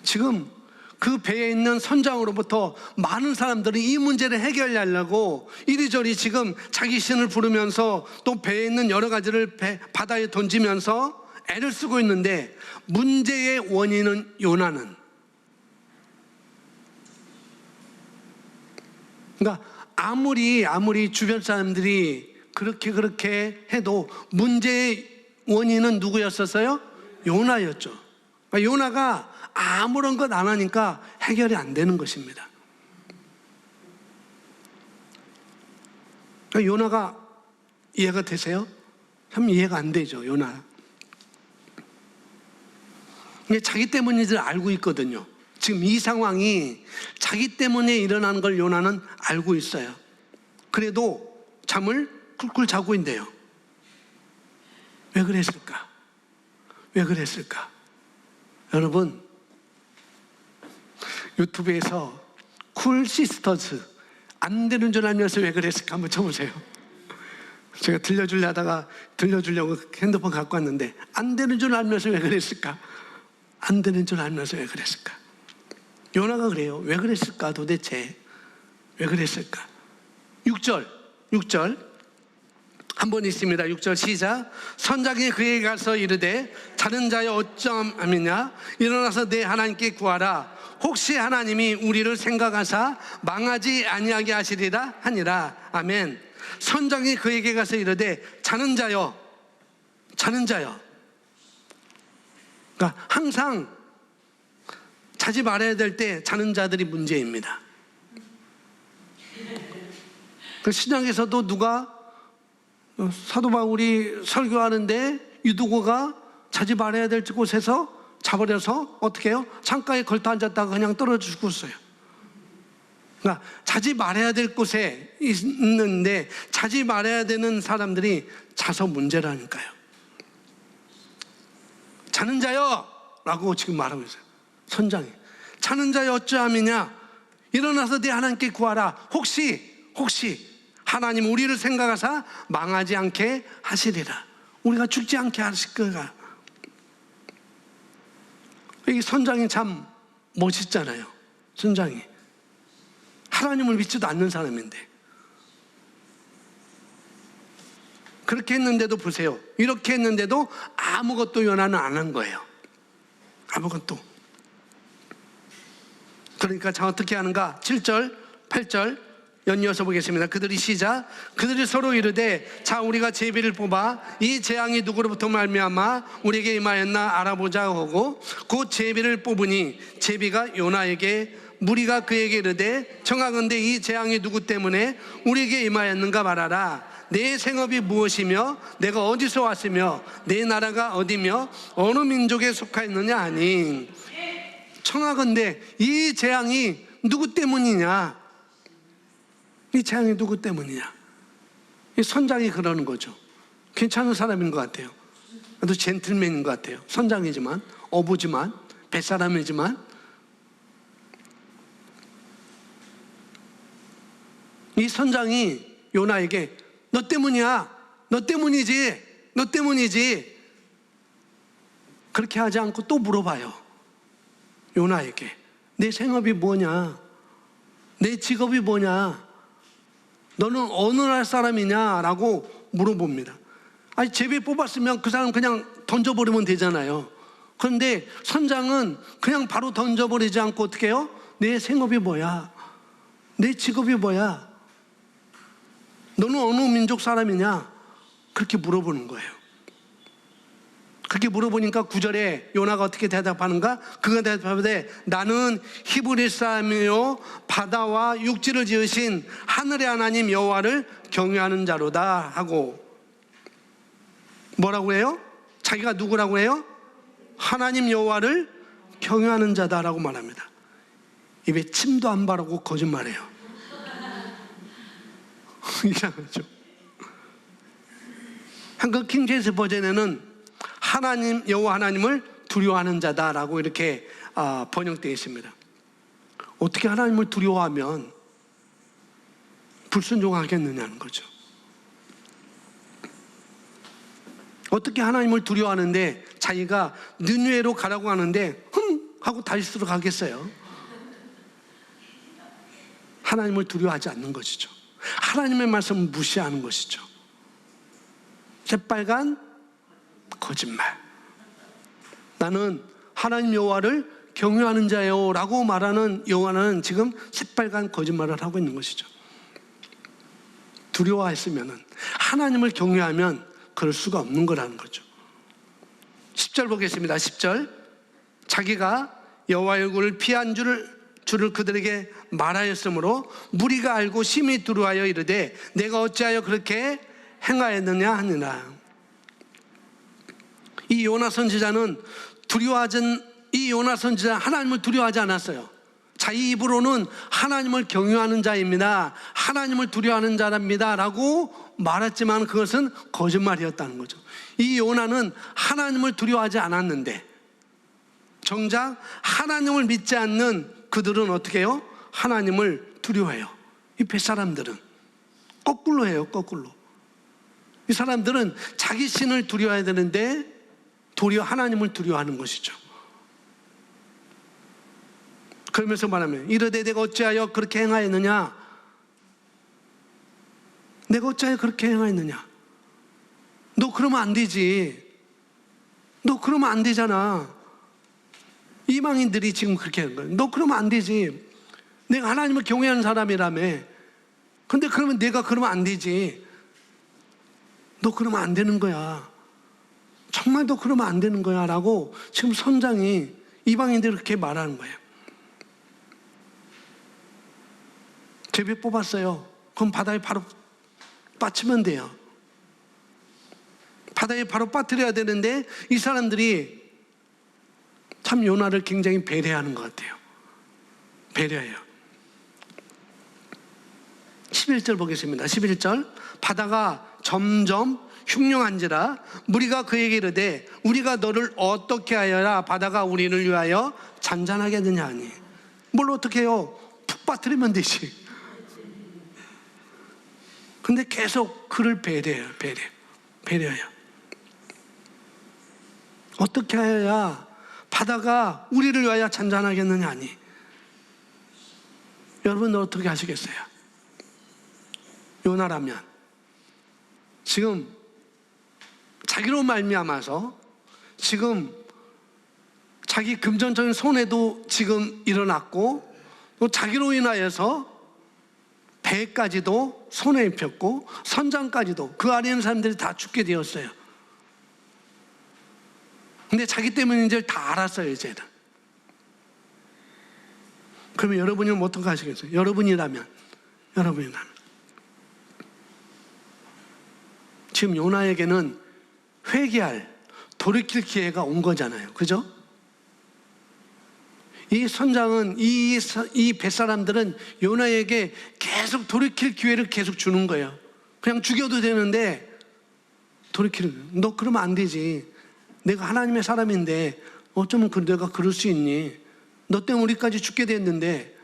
지금 그 배에 있는 선장으로부터 많은 사람들이 이 문제를 해결하려고 이리저리 지금 자기 신을 부르면서 또 배에 있는 여러 가지를 바다에 던지면서 애를 쓰고 있는데 문제의 원인은 요나는, 그러니까 아무리 주변 사람들이 그렇게 해도 문제의 원인은 누구였었어요? 요나였죠. 그러니까 요나가 아무런 것 안 하니까 해결이 안 되는 것입니다. 그러니까 요나가 이해가 되세요? 참 이해가 안 되죠, 요나. 자기 때문인 줄 알고 있거든요. 지금 이 상황이 자기 때문에 일어나는 걸 요나는 알고 있어요. 그래도 잠을 꿀꿀 자고 있는데요. 왜 그랬을까? 여러분, 유튜브에서 쿨 시스터즈, 안 되는 줄 알면서 왜 그랬을까 한번 쳐보세요. 제가 들려주려고 핸드폰 갖고 왔는데 안 되는 줄 알면서 왜 그랬을까? 요나가 그래요. 왜 그랬을까 도대체? 왜 그랬을까? 6절 한번 있습니다. 6절 시작. 선장이 그에게 가서 이르되 자는 자여 어찌함이냐? 일어나서 내 하나님께 구하라. 혹시 하나님이 우리를 생각하사 망하지 아니하게 하시리라 하니라. 아멘. 선장이 그에게 가서 이르되 자는 자여. 그러니까 항상 자지 말아야 될 때 자는 자들이 문제입니다. 그 신약에서도 누가 사도 바울이 설교하는데 유두고가 자지 말아야 될 곳에서 자버려서 어떻게 해요? 창가에 걸터 앉았다가 그냥 떨어져 죽었어요. 그러니까 자지 말아야 될 곳에 있는데 자지 말아야 되는 사람들이 자서 문제라니까요. 자는 자여 라고 지금 말하고 있어요. 선장이 자는 자여 어찌함이냐, 일어나서 네 하나님께 구하라. 혹시 하나님 우리를 생각하사 망하지 않게 하시리라. 우리가 죽지 않게 하실 거가. 이 선장이 참 멋있잖아요. 선장이 하나님을 믿지도 않는 사람인데 그렇게 했는데도 보세요. 이렇게 했는데도 아무것도 요나는 안 한 거예요. 아무것도. 그러니까 자 어떻게 하는가? 7절 8절 연이어서 보겠습니다. 그들이 서로 이르되 자 우리가 제비를 뽑아 이 재앙이 누구로부터 말미암아 우리에게 임하였나 알아보자 하고 곧 제비를 뽑으니 제비가 요나에게 무리가 그에게 이르되 청하건대 이 재앙이 누구 때문에 우리에게 임하였는가 말하라. 내 생업이 무엇이며 내가 어디서 왔으며 내 나라가 어디며 어느 민족에 속하였느냐 하니, 청하건대 이 재앙이 누구 때문이냐? 이 재앙이 누구 때문이냐? 이 선장이 그러는 거죠. 괜찮은 사람인 것 같아요. 또 젠틀맨인 것 같아요. 선장이지만, 어부지만, 뱃사람이지만. 이 선장이 요나에게 너 때문이야, 너 때문이지 그렇게 하지 않고 또 물어봐요. 요나에게 내 생업이 뭐냐, 내 직업이 뭐냐, 너는 어느 나라 사람이냐라고 물어봅니다. 아니 제비 뽑았으면 그 사람 그냥 던져버리면 되잖아요. 그런데 선장은 그냥 바로 던져버리지 않고 어떻게 해요? 내 생업이 뭐야, 내 직업이 뭐야, 너는 어느 민족 사람이냐, 그렇게 물어보는 거예요. 그렇게 물어보니까 9절에 요나가 어떻게 대답하는가? 그가 대답하되 나는 히브리 사람이요 바다와 육지를 지으신 하늘의 하나님 여호와를 경외하는 자로다 하고, 뭐라고 해요? 자기가 누구라고 해요? 하나님 여호와를 경외하는 자다라고 말합니다. 입에 침도 안 바르고 거짓말해요. 이상하죠? 한국 킹제임스 버전에는 하나님 여호와 하나님을 두려워하는 자다라고 이렇게 번역되어 있습니다. 어떻게 하나님을 두려워하면 불순종하겠느냐는 거죠. 어떻게 하나님을 두려워하는데 자기가 느느웨로 가라고 하는데 하고 다시스로 가겠어요? 하나님을 두려워하지 않는 것이죠. 하나님의 말씀을 무시하는 것이죠. 새빨간 거짓말. 나는 하나님 여호와를 경외하는 자요 라고 말하는 여호와는 지금 새빨간 거짓말을 하고 있는 것이죠. 두려워했으면, 하나님을 경외하면 그럴 수가 없는 거라는 거죠. 10절 보겠습니다. 10절 자기가 여호와의 얼굴을 피한 줄을 그들에게 말하였으므로 무리가 알고 심히 두려워하여 이르되 내가 어찌하여 그렇게 행하였느냐 하니라. 이 요나 선지자는 하나님을 두려워하지 않았어요. 자기 입으로는 하나님을 경외하는 자입니다, 하나님을 두려워하는 자랍니다 라고 말했지만 그것은 거짓말이었다는 거죠. 이 요나는 하나님을 두려워하지 않았는데 정작 하나님을 믿지 않는 그들은 어떻게 해요? 하나님을 두려워해요. 이 뱃사람들은 거꾸로 해요. 거꾸로. 이 사람들은 자기 신을 두려워해야 되는데 도리어 하나님을 두려워하는 것이죠. 그러면서 말하면 이르되 내가 어찌하여 그렇게 행하였느냐, 내가 어찌하여 그렇게 행하였느냐, 너 그러면 안 되지, 너 그러면 안 되잖아. 이방인들이 지금 그렇게 하는 거예요. 너 그러면 안 되지, 내가 하나님을 경외하는 사람이라며. 근데 그러면 내가 그러면 안 되지, 너 그러면 안 되는 거야, 정말 너 그러면 안 되는 거야 라고 지금 선장이 이방인들이 그렇게 말하는 거예요. 제비 뽑았어요. 그럼 바다에 바로 빠치면 돼요. 바다에 바로 빠뜨려야 되는데 이 사람들이 참 요나를 굉장히 배려하는 것 같아요. 배려해요. 11절 보겠습니다. 11절. 바다가 점점 흉흉한지라 무리가 그에게 이르되 우리가 너를 어떻게 하여야 바다가 우리를 위하여 잔잔하게 하느냐 하니. 뭘 어떻게 해요? 푹 빠뜨리면 되지. 근데 계속 그를 배려해요. 배려해요. 어떻게 하여야 바다가 우리를 위하여 잔잔하겠느냐 하니. 여러분 어떻게 하시겠어요? 요나라면 지금 자기로 말미암아서 지금 자기 금전적인 손해도 지금 일어났고 또 자기로 인하여서 배까지도 손해 입혔고 선장까지도 그 안에 있는 사람들이 다 죽게 되었어요. 근데 자기 때문인지 다 알았어요. 이제는. 그러면 여러분이 어떻게 하시겠어요? 여러분이라면 지금 요나에게는 회개할, 돌이킬 기회가 온 거잖아요. 그죠? 이 선장은, 이 뱃사람들은 요나에게 계속 돌이킬 기회를 계속 주는 거예요. 그냥 죽여도 되는데, 너 그러면 안 되지. 내가 하나님의 사람인데, 어쩌면 내가 그럴 수 있니? 너 때문에 우리까지 죽게 됐는데,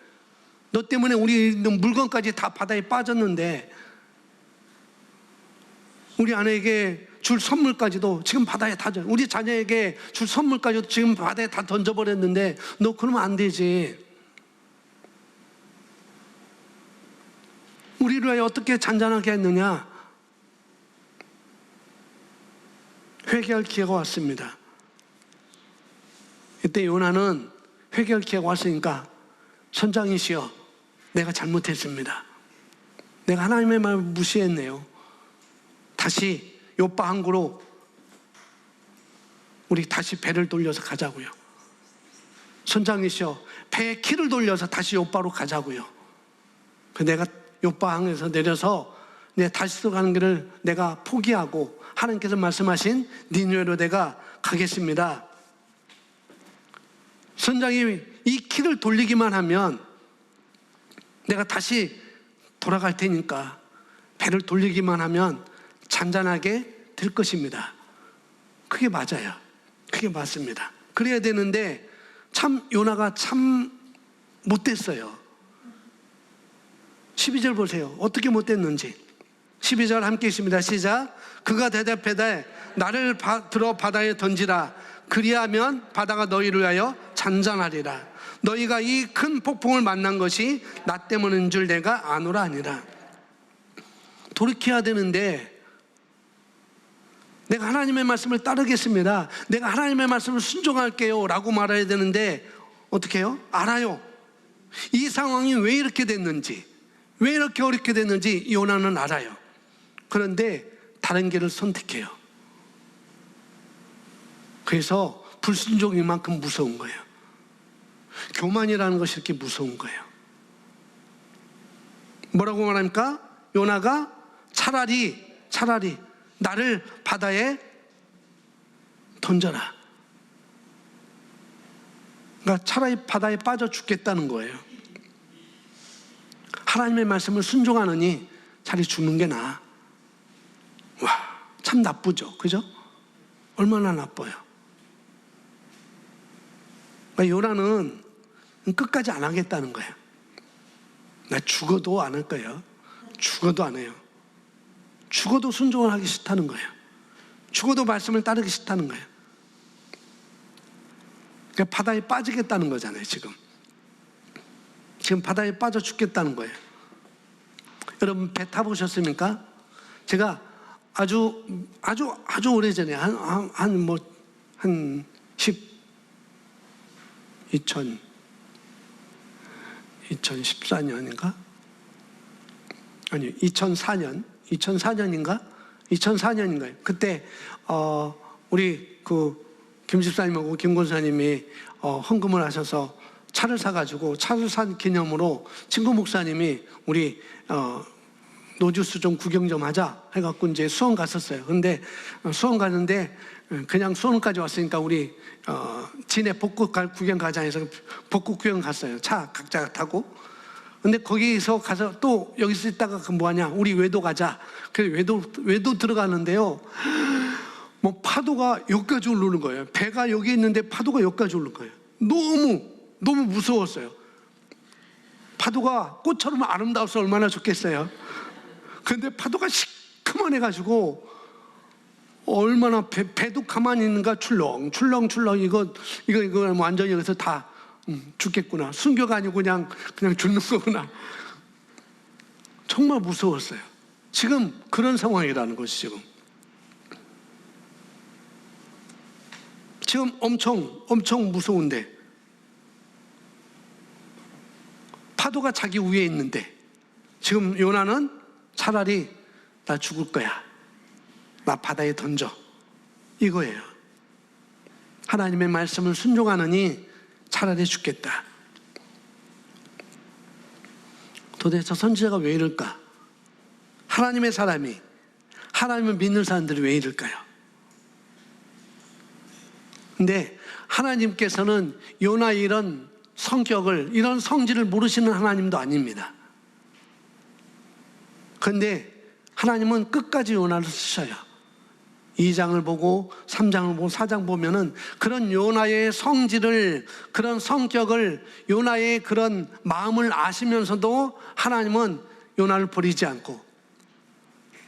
너 때문에 우리 물건까지 다 바다에 빠졌는데, 우리 아내에게 줄 선물까지도 지금 바다에 다 던져, 우리 자녀에게 줄 선물까지도 지금 바다에 다 던져버렸는데 너 그러면 안 되지. 우리를 위하여 어떻게 잔잔하게 했느냐. 회개할 기회가 왔습니다. 이때 요나는 회개할 기회가 왔으니까 선장이시여, 내가 잘못했습니다. 내가 하나님의 말을 무시했네요. 다시 요파 항구로 우리 다시 배를 돌려서 가자고요. 선장이시여, 배의 키를 돌려서 다시 요파로 가자고요. 내가 요파 항에서 내려서 내 다시스 가는 길을 내가 포기하고 하나님께서 말씀하신 니느웨로 내가 가겠습니다. 선장이 이 키를 돌리기만 하면 내가 다시 돌아갈 테니까 배를 돌리기만 하면 잔잔하게 될 것입니다. 그게 맞아요. 그게 맞습니다. 그래야 되는데 참 요나가 참 못됐어요. 12절 보세요. 어떻게 못됐는지. 12절 함께 있습니다. 시작. 그가 대답하되 나를 들어 바다에 던지라. 그리하면 바다가 너희를 위하여 잔잔하리라. 너희가 이 큰 폭풍을 만난 것이 나 때문인 줄 내가 아노라 아니라. 돌이켜야 되는데 내가 하나님의 말씀을 따르겠습니다. 내가 하나님의 말씀을 순종할게요 라고 말해야 되는데 어떻게 해요? 알아요. 이 상황이 왜 이렇게 됐는지, 왜 이렇게 어렵게 됐는지 요나는 알아요. 그런데 다른 길을 선택해요. 그래서 불순종인 만큼 무서운 거예요. 교만이라는 것이 이렇게 무서운 거예요. 뭐라고 말합니까? 요나가 차라리 나를 바다에 던져라. 그러니까 차라리 바다에 빠져 죽겠다는 거예요. 하나님의 말씀을 순종하느니 차라리 죽는 게 나아. 와, 참 나쁘죠. 그죠? 얼마나 나빠요. 그러니까 요나는 끝까지 안 하겠다는 거예요. 나 죽어도 안 할 거예요. 죽어도 안 해요. 죽어도 순종을 하기 싫다는 거예요. 죽어도 말씀을 따르기 싫다는 거예요. 그러니까 바다에 빠지겠다는 거잖아요. 지금 바다에 빠져 죽겠다는 거예요. 여러분 배 타보셨습니까? 제가 아주 오래전에 한 2014년인가? 아니 2004년인가? 2004년인가요? 그때 우리 그 김 집사님하고 김 권사님이 헌금을 하셔서 차를 사가지고 차를 산 기념으로 친구 목사님이 우리 노주스 좀 구경 좀 하자 해갖고 이제 수원 갔었어요. 근데 수원 가는데 그냥 수원까지 왔으니까 우리 진해 벚꽃 구경 가자 해서 벚꽃 구경 갔어요. 차 각자 타고. 근데 거기서 가서 또 여기서 있다가 뭐하냐, 우리 외도 가자. 그래서 외도 들어가는데요, 뭐 파도가 여기까지 오르는 거예요. 배가 여기 있는데 파도가 여기까지 오르는 거예요. 너무 무서웠어요. 파도가 꽃처럼 아름다워서 얼마나 좋겠어요. 근데 파도가 시커먼해가지고 얼마나 배도 가만히 있는가, 출렁출렁 이거 완전히 여기서 다 죽겠구나. 순교가 아니고 그냥 죽는 거구나. 정말 무서웠어요. 지금 그런 상황이라는 것이 지금 엄청 무서운데, 파도가 자기 위에 있는데 지금 요나는 차라리 나 죽을 거야, 나 바다에 던져, 이거예요. 하나님의 말씀을 순종하느니 차라리 죽겠다. 도대체 선지자가 왜 이럴까? 하나님의 사람이, 하나님을 믿는 사람들이 왜 이럴까요? 근데 하나님께서는 요나의 이런 성격을, 이런 성질을 모르시는 하나님도 아닙니다. 그런데 하나님은 끝까지 요나를 쓰셔요. 2장을 보고 3장을 보고 4장 보면은 그런 요나의 성질을, 그런 성격을, 요나의 그런 마음을 아시면서도 하나님은 요나를 버리지 않고,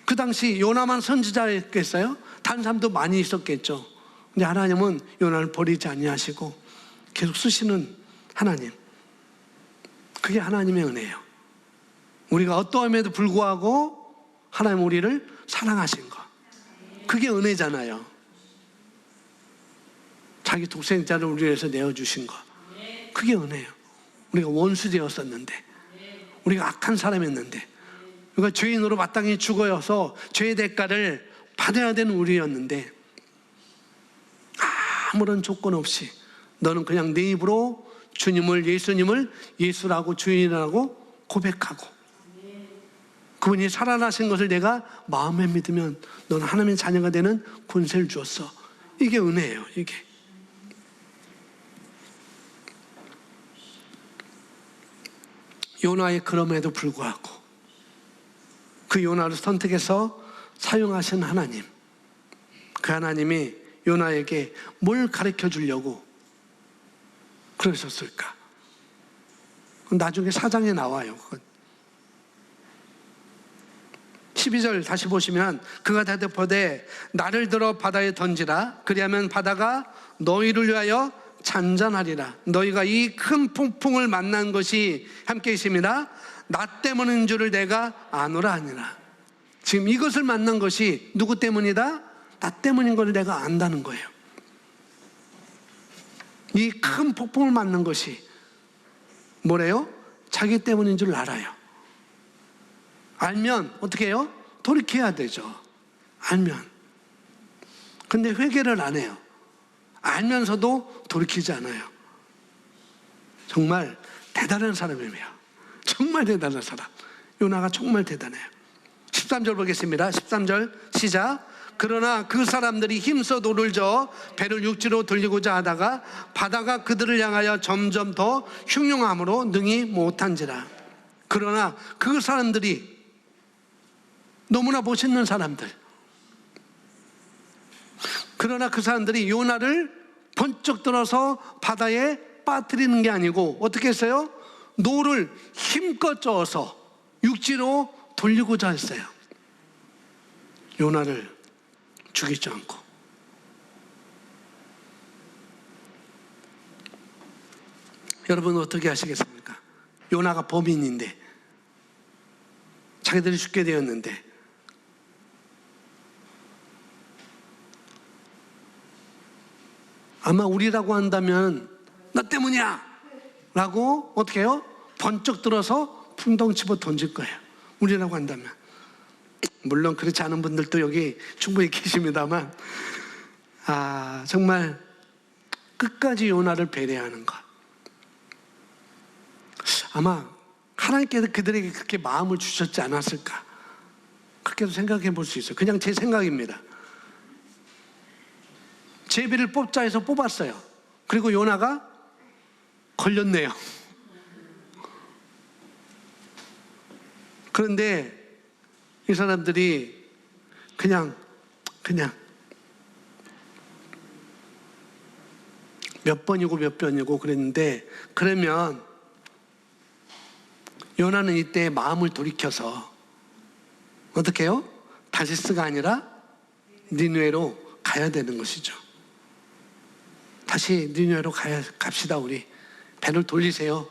그 당시 요나만 선지자였겠어요? 다른 사람도 많이 있었겠죠. 근데 하나님은 요나를 버리지 아니하시고 계속 쓰시는 하나님, 그게 하나님의 은혜예요. 우리가 어떠함에도 불구하고 하나님 우리를 사랑하신 것, 그게 은혜잖아요. 자기 독생자를 우리 위해서 내어주신 것, 그게 은혜예요. 우리가 원수 되었었는데, 우리가 악한 사람이었는데, 우리가 죄인으로 마땅히 죽어서 죄의 대가를 받아야 되는 우리였는데, 아무런 조건 없이 너는 그냥 네 입으로 주님을, 예수님을 예수라고 주인이라고 고백하고, 그분이 살아나신 것을 내가 마음에 믿으면 너는 하나님의 자녀가 되는 권세를 주었어. 이게 은혜예요. 이게 요나의 그럼에도 불구하고 그 요나를 선택해서 사용하신 하나님, 그 하나님이 요나에게 뭘 가르쳐 주려고 그러셨을까? 나중에 4장에 나와요. 12절 다시 보시면, 그가 대답하되 나를 들어 바다에 던지라. 그리하면 바다가 너희를 위하여 잔잔하리라. 너희가 이 큰 폭풍을 만난 것이 함께 있습니다. 나 때문인 줄을 내가 아노라 하니라. 지금 이것을 만난 것이 누구 때문이다? 나 때문인 걸 내가 안다는 거예요. 이 큰 폭풍을 만난 것이 뭐래요? 자기 때문인 줄 알아요. 알면 어떻게 해요? 돌이켜야 되죠. 알면. 근데 회개를 안 해요. 알면서도 돌이키지 않아요. 정말 대단한 사람이에요. 정말 대단한 사람. 요나가 정말 대단해요. 13절 보겠습니다. 13절 시작. 그러나 그 사람들이 힘써 돌을 저어 배를 육지로 돌리고자 하다가 바다가 그들을 향하여 점점 더 흉흉함으로 능히 못한지라. 그러나 그 사람들이, 너무나 멋있는 사람들, 그러나 그 사람들이 요나를 번쩍 들어서 바다에 빠뜨리는 게 아니고 어떻게 했어요? 노를 힘껏 저어서 육지로 돌리고자 했어요. 요나를 죽이지 않고. 여러분 어떻게 하시겠습니까? 요나가 범인인데, 자기들이 죽게 되었는데, 아마 우리라고 한다면 나 때문이야 라고 어떻게 해요? 번쩍 들어서 풍덩 집어 던질 거예요. 우리라고 한다면. 물론 그렇지 않은 분들도 여기 충분히 계십니다만, 정말 끝까지 요나를 배려하는 것, 아마 하나님께서 그들에게 그렇게 마음을 주셨지 않았을까, 그렇게도 생각해 볼 수 있어요. 그냥 제 생각입니다. 제비를 뽑자 해서 뽑았어요. 그리고 요나가 걸렸네요. 그런데 이 사람들이 그냥 몇 번이고 그랬는데, 그러면 요나는 이때 마음을 돌이켜서 어떻게 해요? 다시스가 아니라 니느웨로 가야 되는 것이죠. 다시 니느웨로 갑시다. 우리 배를 돌리세요.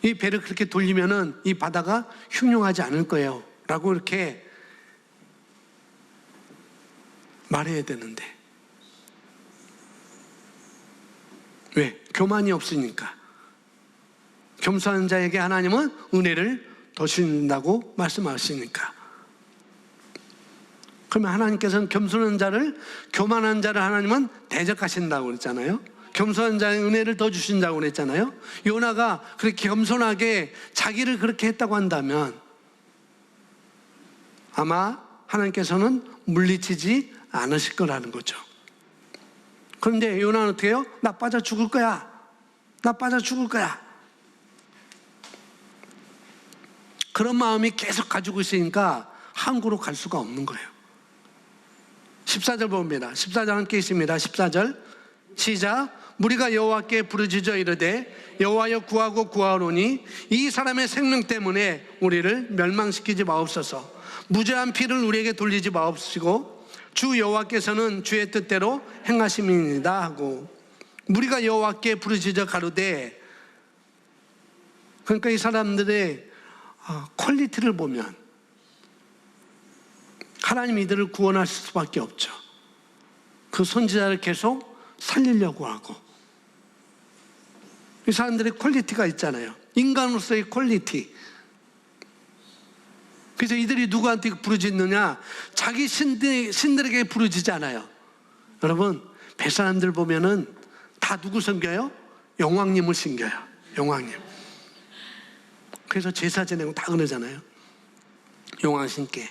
이 배를 그렇게 돌리면은 이 바다가 흉흉하지 않을 거예요 라고 이렇게 말해야 되는데, 왜? 교만이 없으니까. 겸손한 자에게 하나님은 은혜를 더 주신다고 말씀하시니까. 그러면 하나님께서는 겸손한 자를, 교만한 자를 하나님은 대적하신다고 그랬잖아요. 겸손한 자의 은혜를 더 주신다고 그랬잖아요. 요나가 그렇게 겸손하게 자기를 그렇게 했다고 한다면 아마 하나님께서는 물리치지 않으실 거라는 거죠. 그런데 요나는 어떻게 해요? 나 빠져 죽을 거야. 나 빠져 죽을 거야. 그런 마음이 계속 가지고 있으니까 항구로 갈 수가 없는 거예요. 14절 봅니다. 14절 함께 있습니다. 14절 시작. 무리가 여호와께 부르짖어 이르되 여호와여 구하고 구하오니 이 사람의 생명 때문에 우리를 멸망시키지 마옵소서. 무죄한 피를 우리에게 돌리지 마옵시고 주 여호와께서는 주의 뜻대로 행하심이니이다 하고, 무리가 여호와께 부르짖어 가로되, 그러니까 이 사람들의 퀄리티를 보면 하나님 이들을 구원하실 수밖에 없죠. 그 선지자를 계속 살리려고 하고, 이 사람들의 퀄리티가 있잖아요. 인간으로서의 퀄리티. 그래서 이들이 누구한테 부르짖느냐? 자기 신들에게 부르짖지 않아요. 여러분, 뱃사람들 보면은 다 누구 섬겨요? 용왕님을 섬겨요. 용왕님. 그래서 제사 지내고 다 그러잖아요. 용왕신께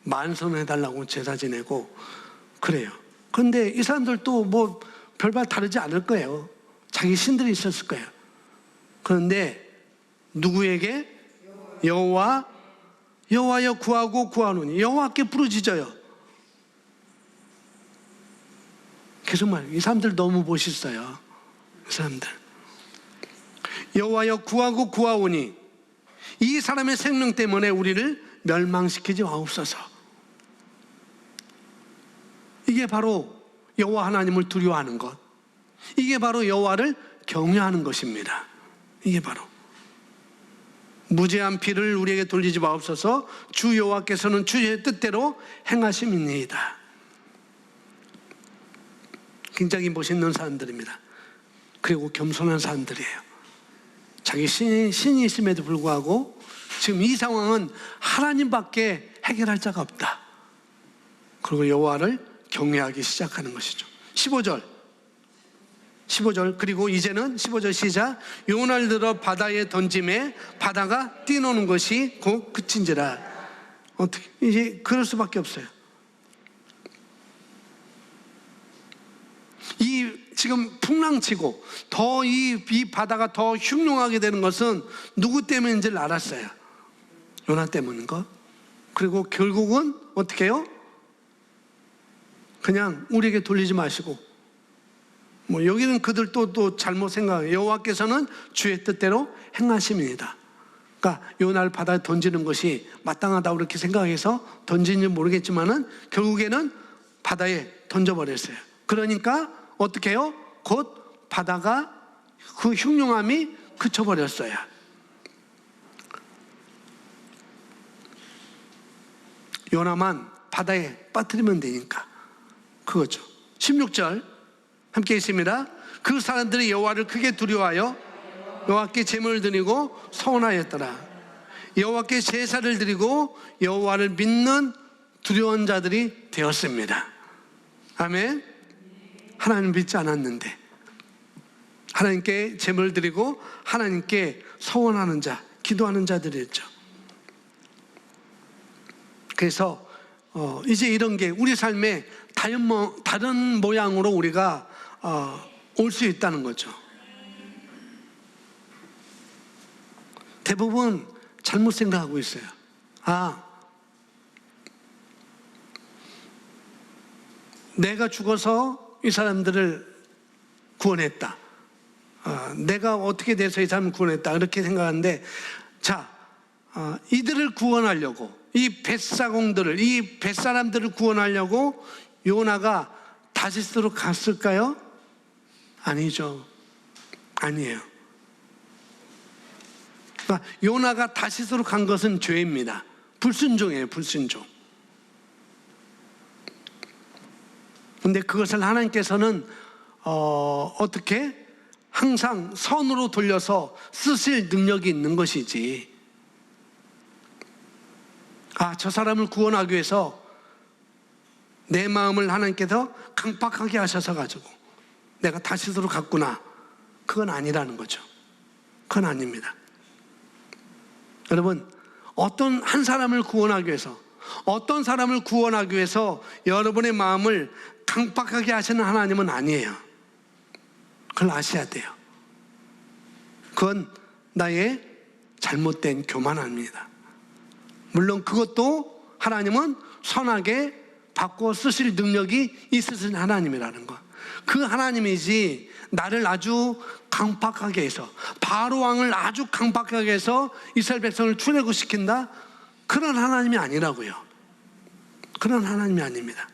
만선해달라고 제사 지내고 그래요. 그런데 이 사람들도 뭐 별반 다르지 않을 거예요. 자기 신들이 있었을 거예요. 그런데 누구에게? 여호와여 구하고 구하노니, 여호와께 부르짖어요. 계속 말해요. 이 사람들 너무 멋있어요. 이 사람들. 여호와여 구하고 구하오니 이 사람의 생명 때문에 우리를 멸망시키지 마옵소서. 이게 바로 여호와 하나님을 두려워하는 것, 이게 바로 여호와를 경외하는 것입니다. 이게 바로 무죄한 피를 우리에게 돌리지 마옵소서. 주 여호와께서는 주의 뜻대로 행하심이니이다. 굉장히 멋있는 사람들입니다. 그리고 겸손한 사람들이에요. 자기 신이 있음에도 불구하고 지금 이 상황은 하나님밖에 해결할 자가 없다. 그리고 여호와를 경외하기 시작하는 것이죠. 15절 그리고 이제는 15절 시작. 요나를 들어 바다에 던짐에 바다가 뛰노는 것이 곧 그친지라. 어떻게 이제 그럴 수밖에 없어요. 이 지금 풍랑치고 더 이 바다가 더 흉흉하게 되는 것은 누구 때문인지를 알았어요. 요나 때문인 거. 그리고 결국은 어떻게 해요? 그냥 우리에게 돌리지 마시고, 뭐 여기는 그들도 또 잘못 생각해요. 여호와께서는 주의 뜻대로 행하심이니다. 그러니까 요나를 바다에 던지는 것이 마땅하다고 그렇게 생각해서 던진지 모르겠지만은 결국에는 바다에 던져버렸어요. 그러니까 어떻게 해요? 곧 바다가 그 흉흉함이 그쳐버렸어요. 요나만 바다에 빠뜨리면 되니까 그거죠. 16절 함께 있습니다. 그 사람들이 여호와를 크게 두려워하여 여호와께 제물을 드리고 서원하였더라. 여호와께 제사를 드리고 여호와를 믿는 두려운 자들이 되었습니다. 아멘. 하나님 믿지 않았는데 하나님께 제물을 드리고 하나님께 서원하는 자, 기도하는 자들이었죠. 그래서 이제 이런 게 우리 삶에 다른 모양으로 우리가 올 수 있다는 거죠. 대부분 잘못 생각하고 있어요. 내가 죽어서 이 사람들을 구원했다. 내가 어떻게 돼서 이 사람을 구원했다. 이렇게 생각하는데, 이들을 구원하려고, 이 벳사공들을, 이 벳사람들을 구원하려고 요나가 다시스로 갔을까요? 아니죠. 아니에요. 요나가 다시스로 간 것은 죄입니다. 불순종이에요, 불순종. 근데 그것을 하나님께서는 어떻게 항상 선으로 돌려서 쓰실 능력이 있는 것이지. 저 사람을 구원하기 위해서 내 마음을 하나님께서 강팍하게 하셔서 가지고 내가 다시스로 갔구나. 그건 아니라는 거죠. 그건 아닙니다. 여러분, 어떤 한 사람을 구원하기 위해서, 어떤 사람을 구원하기 위해서 여러분의 마음을 강팍하게 하시는 하나님은 아니에요. 그걸 아셔야 돼요. 그건 나의 잘못된 교만입니다. 물론 그것도 하나님은 선하게 바꿔 쓰실 능력이 있으신 하나님이라는 것. 그 하나님이지 나를 아주 강팍하게 해서, 바로 왕을 아주 강팍하게 해서 이스라엘 백성을 출애굽시킨다? 그런 하나님이 아니라고요. 그런 하나님이 아닙니다.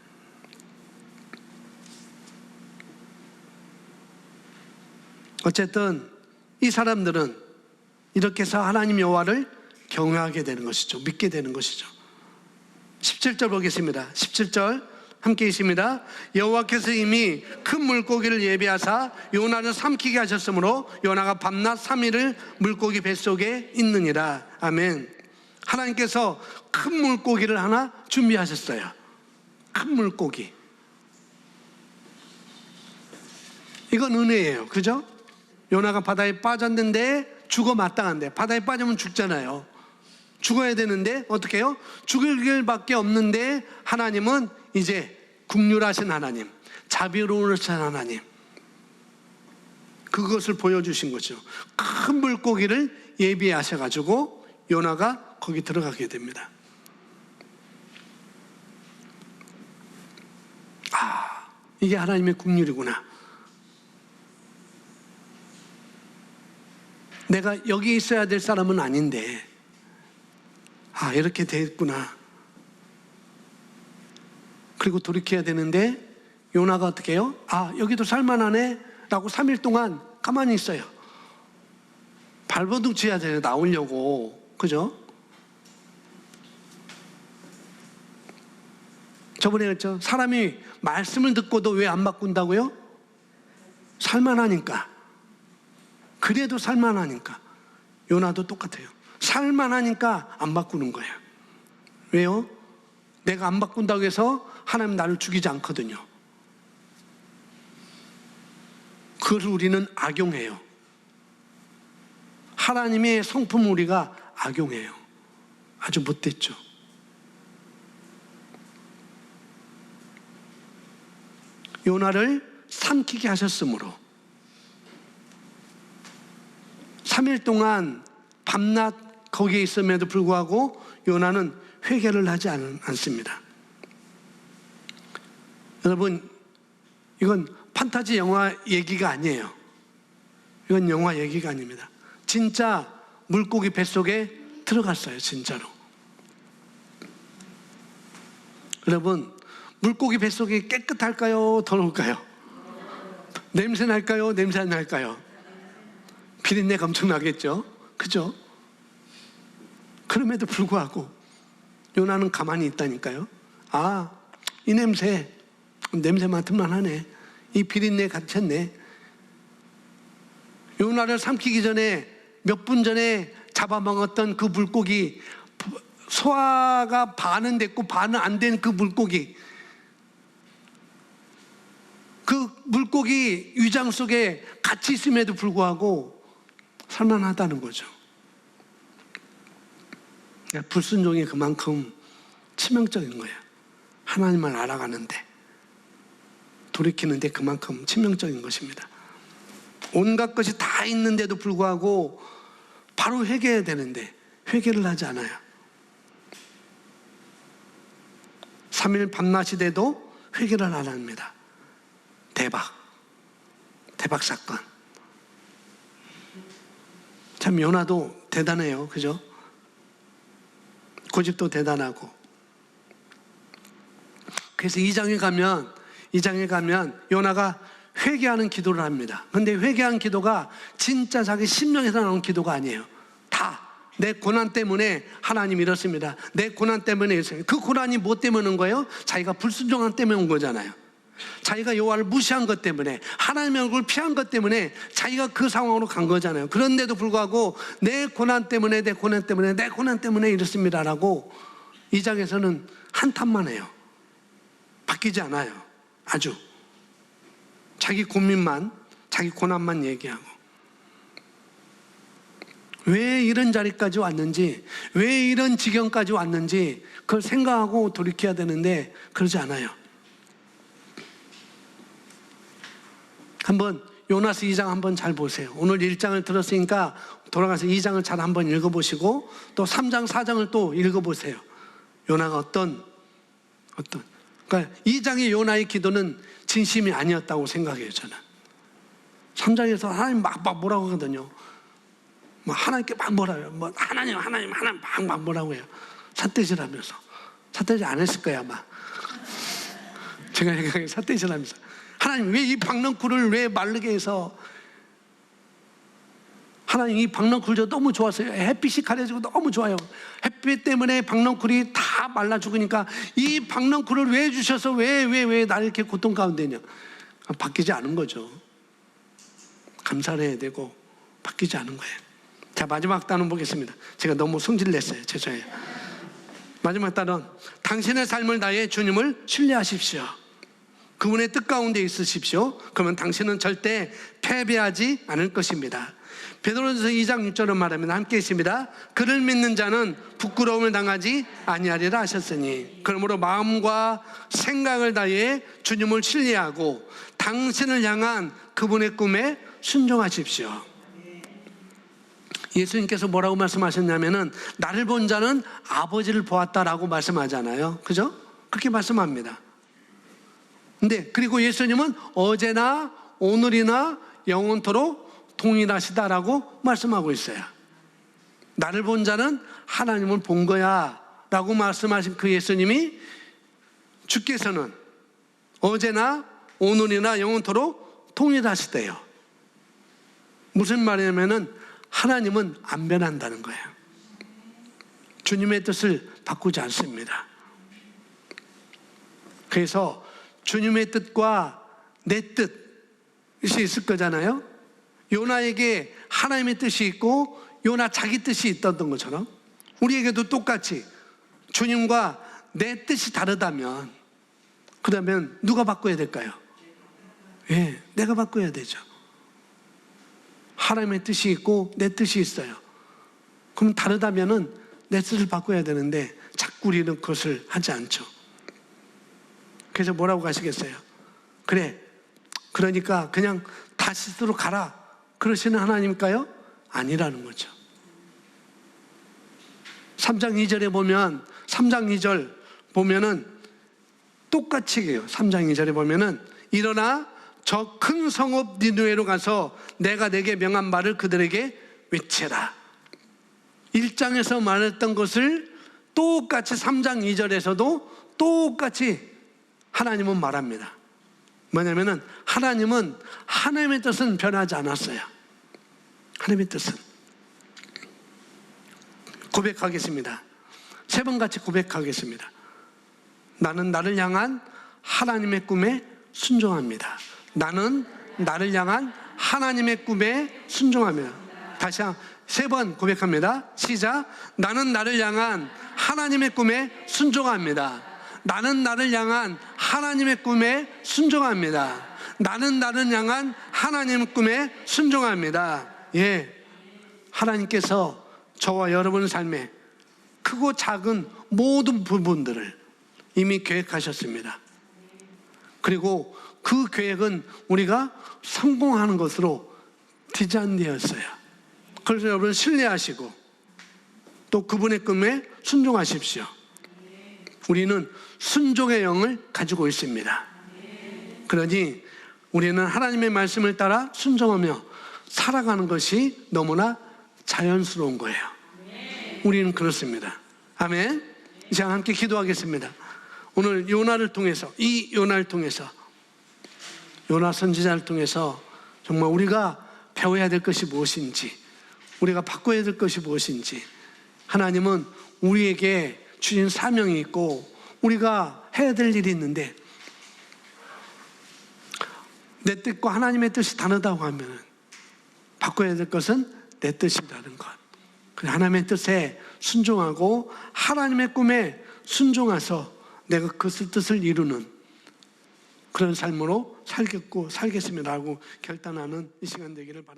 어쨌든 이 사람들은 이렇게 해서 하나님 여호와를 경외하게 되는 것이죠. 믿게 되는 것이죠. 17절 보겠습니다. 17절 함께 있습니다. 여호와께서 이미 큰 물고기를 예비하사 요나를 삼키게 하셨으므로 요나가 밤낮 3일을 물고기 뱃속에 있느니라. 아멘. 하나님께서 큰 물고기를 하나 준비하셨어요. 큰 물고기. 이건 은혜예요. 그죠? 요나가 바다에 빠졌는데 죽어 마땅한데, 바다에 빠지면 죽잖아요. 죽어야 되는데 어떻게 해요? 죽을 길밖에 없는데 하나님은 이제 긍휼하신 하나님, 자비로우신 하나님, 그것을 보여주신 거죠. 큰 물고기를 예비하셔가지고 요나가 거기 들어가게 됩니다. 이게 하나님의 긍휼이구나. 내가 여기 있어야 될 사람은 아닌데 이렇게 됐구나. 그리고 돌이켜야 되는데 요나가 어떻게 해요? 여기도 살만하네 라고 3일 동안 가만히 있어요. 발버둥 쳐야 돼요, 나오려고. 그죠? 저번에 그랬죠. 사람이 말씀을 듣고도 왜 안 바꾼다고요? 살만하니까. 그래도 살만하니까. 요나도 똑같아요. 살만하니까 안 바꾸는 거예요. 왜요? 내가 안 바꾼다고 해서 하나님 나를 죽이지 않거든요. 그걸 우리는 악용해요. 하나님의 성품을 우리가 악용해요. 아주 못됐죠. 요나를 삼키게 하셨으므로 3일 동안 밤낮 거기에 있음에도 불구하고 요나는 회개를 하지 않습니다. 여러분, 이건 판타지 영화 얘기가 아니에요. 이건 영화 얘기가 아닙니다. 진짜 물고기 뱃속에 들어갔어요, 진짜로. 여러분, 물고기 뱃속이 깨끗할까요? 더러울까요? 냄새 날까요? 냄새 안 날까요? 비린내가 엄청 나겠죠? 그죠? 그럼에도 불구하고 요나는 가만히 있다니까요. 이 냄새 맡을만 하네. 이 비린내 같았네. 요나를 삼키기 전에 몇 분 전에 잡아먹었던 그 물고기, 소화가 반은 됐고 반은 안 된 그 물고기, 그 물고기 위장 속에 같이 있음에도 불구하고 살만하다는 거죠. 불순종이 그만큼 치명적인 거예요. 하나님을 알아가는데, 돌이키는데 그만큼 치명적인 것입니다. 온갖 것이 다 있는데도 불구하고 바로 회개해야 되는데 회개를 하지 않아요. 3일 밤낮이 돼도 회개를 안 합니다. 대박 사건. 참 요나도 대단해요. 그죠? 고집도 대단하고. 그래서 2장에 가면 요나가 회개하는 기도를 합니다. 근데 회개한 기도가 진짜 자기 심령에서 나온 기도가 아니에요. 다 내 고난 때문에 하나님 이렇습니다. 내 고난 때문에 이렇습니다. 그 고난이 뭐 때문에 온 거예요? 자기가 불순종한 때문에 온 거잖아요. 자기가 여호와를 무시한 것 때문에, 하나님의 얼굴을 피한 것 때문에 자기가 그 상황으로 간 거잖아요. 그런데도 불구하고 내 고난 때문에 이렇습니다라고 2장에서는 한탄만 해요. 바뀌지 않아요. 아주 자기 고민만, 자기 고난만 얘기하고. 왜 이런 자리까지 왔는지, 왜 이런 지경까지 왔는지 그걸 생각하고 돌이켜야 되는데 그러지 않아요. 한번 요나서 2장 한번 잘 보세요. 오늘 1장을 들었으니까 돌아가서 2장을 잘 한번 읽어보시고 또 3장, 4장을 또 읽어보세요. 요나가 그러니까 2장의 요나의 기도는 진심이 아니었다고 생각해요, 저는. 3장에서 하나님 막 뭐라고 하거든요. 하나님께 막 뭐라고요. 하나님 막 뭐라고 해요. 삿대질 하면서. 삿대질 안 했을 거야, 아마. 제가 생각해 삿대질 하면서. 하나님 왜 이 박넝쿨을 왜 마르게 해서, 하나님 이 박넝쿨도 너무 좋았어요. 햇빛이 가려지고 너무 좋아요. 햇빛 때문에 박넝쿨이 다 말라 죽으니까 이 박넝쿨을 왜 주셔서 왜 나를 이렇게 고통 가운데 있냐. 바뀌지 않은 거죠. 감사를 해야 되고 바뀌지 않은 거예요. 자, 마지막 단원 보겠습니다. 제가 너무 성질냈어요. 죄송해요. 마지막 단원. 당신의 삶을 다해 주님을 신뢰하십시오. 그분의 뜻 가운데 있으십시오. 그러면 당신은 절대 패배하지 않을 것입니다. 베드로전서 2장 6절은 말합니다. 함께 있습니다. 그를 믿는 자는 부끄러움을 당하지 아니하리라 하셨으니, 그러므로 마음과 생각을 다해 주님을 신뢰하고 당신을 향한 그분의 꿈에 순종하십시오. 예수님께서 뭐라고 말씀하셨냐면은 나를 본 자는 아버지를 보았다라고 말씀하잖아요. 그죠? 그렇게 말씀합니다. 근데 그리고 예수님은 어제나 오늘이나 영원토록 동일하시다라고 말씀하고 있어요. 나를 본 자는 하나님을 본 거야 라고 말씀하신 그 예수님이, 주께서는 어제나 오늘이나 영원토록 동일하시대요. 무슨 말이냐면은 하나님은 안 변한다는 거예요. 주님의 뜻을 바꾸지 않습니다. 그래서 주님의 뜻과 내 뜻이 있을 거잖아요. 요나에게 하나님의 뜻이 있고 요나 자기 뜻이 있었던 것처럼 우리에게도 똑같이 주님과 내 뜻이 다르다면, 그러면 누가 바꿔야 될까요? 예, 내가 바꿔야 되죠. 하나님의 뜻이 있고 내 뜻이 있어요. 그럼 다르다면은 내 뜻을 바꿔야 되는데 자꾸 우리는 그것을 하지 않죠. 그래서 뭐라고 하시겠어요? 그래, 그러니까 그냥 다시스로 가라 그러시는 하나님일까요? 아니라는 거죠. 3장 2절에 보면, 3장 2절 보면은 똑같이 해요. 3장 2절에 보면은 일어나 저 큰 성읍 니느웨로 가서 내가 내게 명한 말을 그들에게 외치라. 1장에서 말했던 것을 똑같이 3장 2절에서도 똑같이 하나님은 말합니다. 뭐냐면은 하나님은, 하나님의 뜻은 변하지 않았어요. 하나님의 뜻은. 고백하겠습니다. 3번 같이 고백하겠습니다. 나는 나를 향한 하나님의 꿈에 순종합니다. 나는 나를 향한 하나님의 꿈에 순종합니다. 다시 3번 고백합니다. 시작. 나는 나를 향한 하나님의 꿈에 순종합니다. 나는 나를 향한 하나님의 꿈에 순종합니다. 나는 향한 하나님의 꿈에 순종합니다. 예, 하나님께서 저와 여러분의 삶에 크고 작은 모든 부분들을 이미 계획하셨습니다. 그리고 그 계획은 우리가 성공하는 것으로 디자인되었어요. 그래서 여러분 신뢰하시고 또 그분의 꿈에 순종하십시오. 우리는 순종의 영을 가지고 있습니다. 그러니 우리는 하나님의 말씀을 따라 순종하며 살아가는 것이 너무나 자연스러운 거예요. 우리는 그렇습니다. 아멘. 이제 함께 기도하겠습니다. 오늘 요나를 통해서, 이 요나를 통해서, 요나 선지자를 통해서 정말 우리가 배워야 될 것이 무엇인지, 우리가 바꿔야 될 것이 무엇인지, 하나님은 우리에게 주신 사명이 있고 우리가 해야 될 일이 있는데 내 뜻과 하나님의 뜻이 다르다고 하면 바꿔야 될 것은 내 뜻이라는 것. 하나님의 뜻에 순종하고 하나님의 꿈에 순종해서 내가 그 뜻을 이루는 그런 삶으로 살겠습니다 하고 결단하는 이 시간 되기를 바랍니다.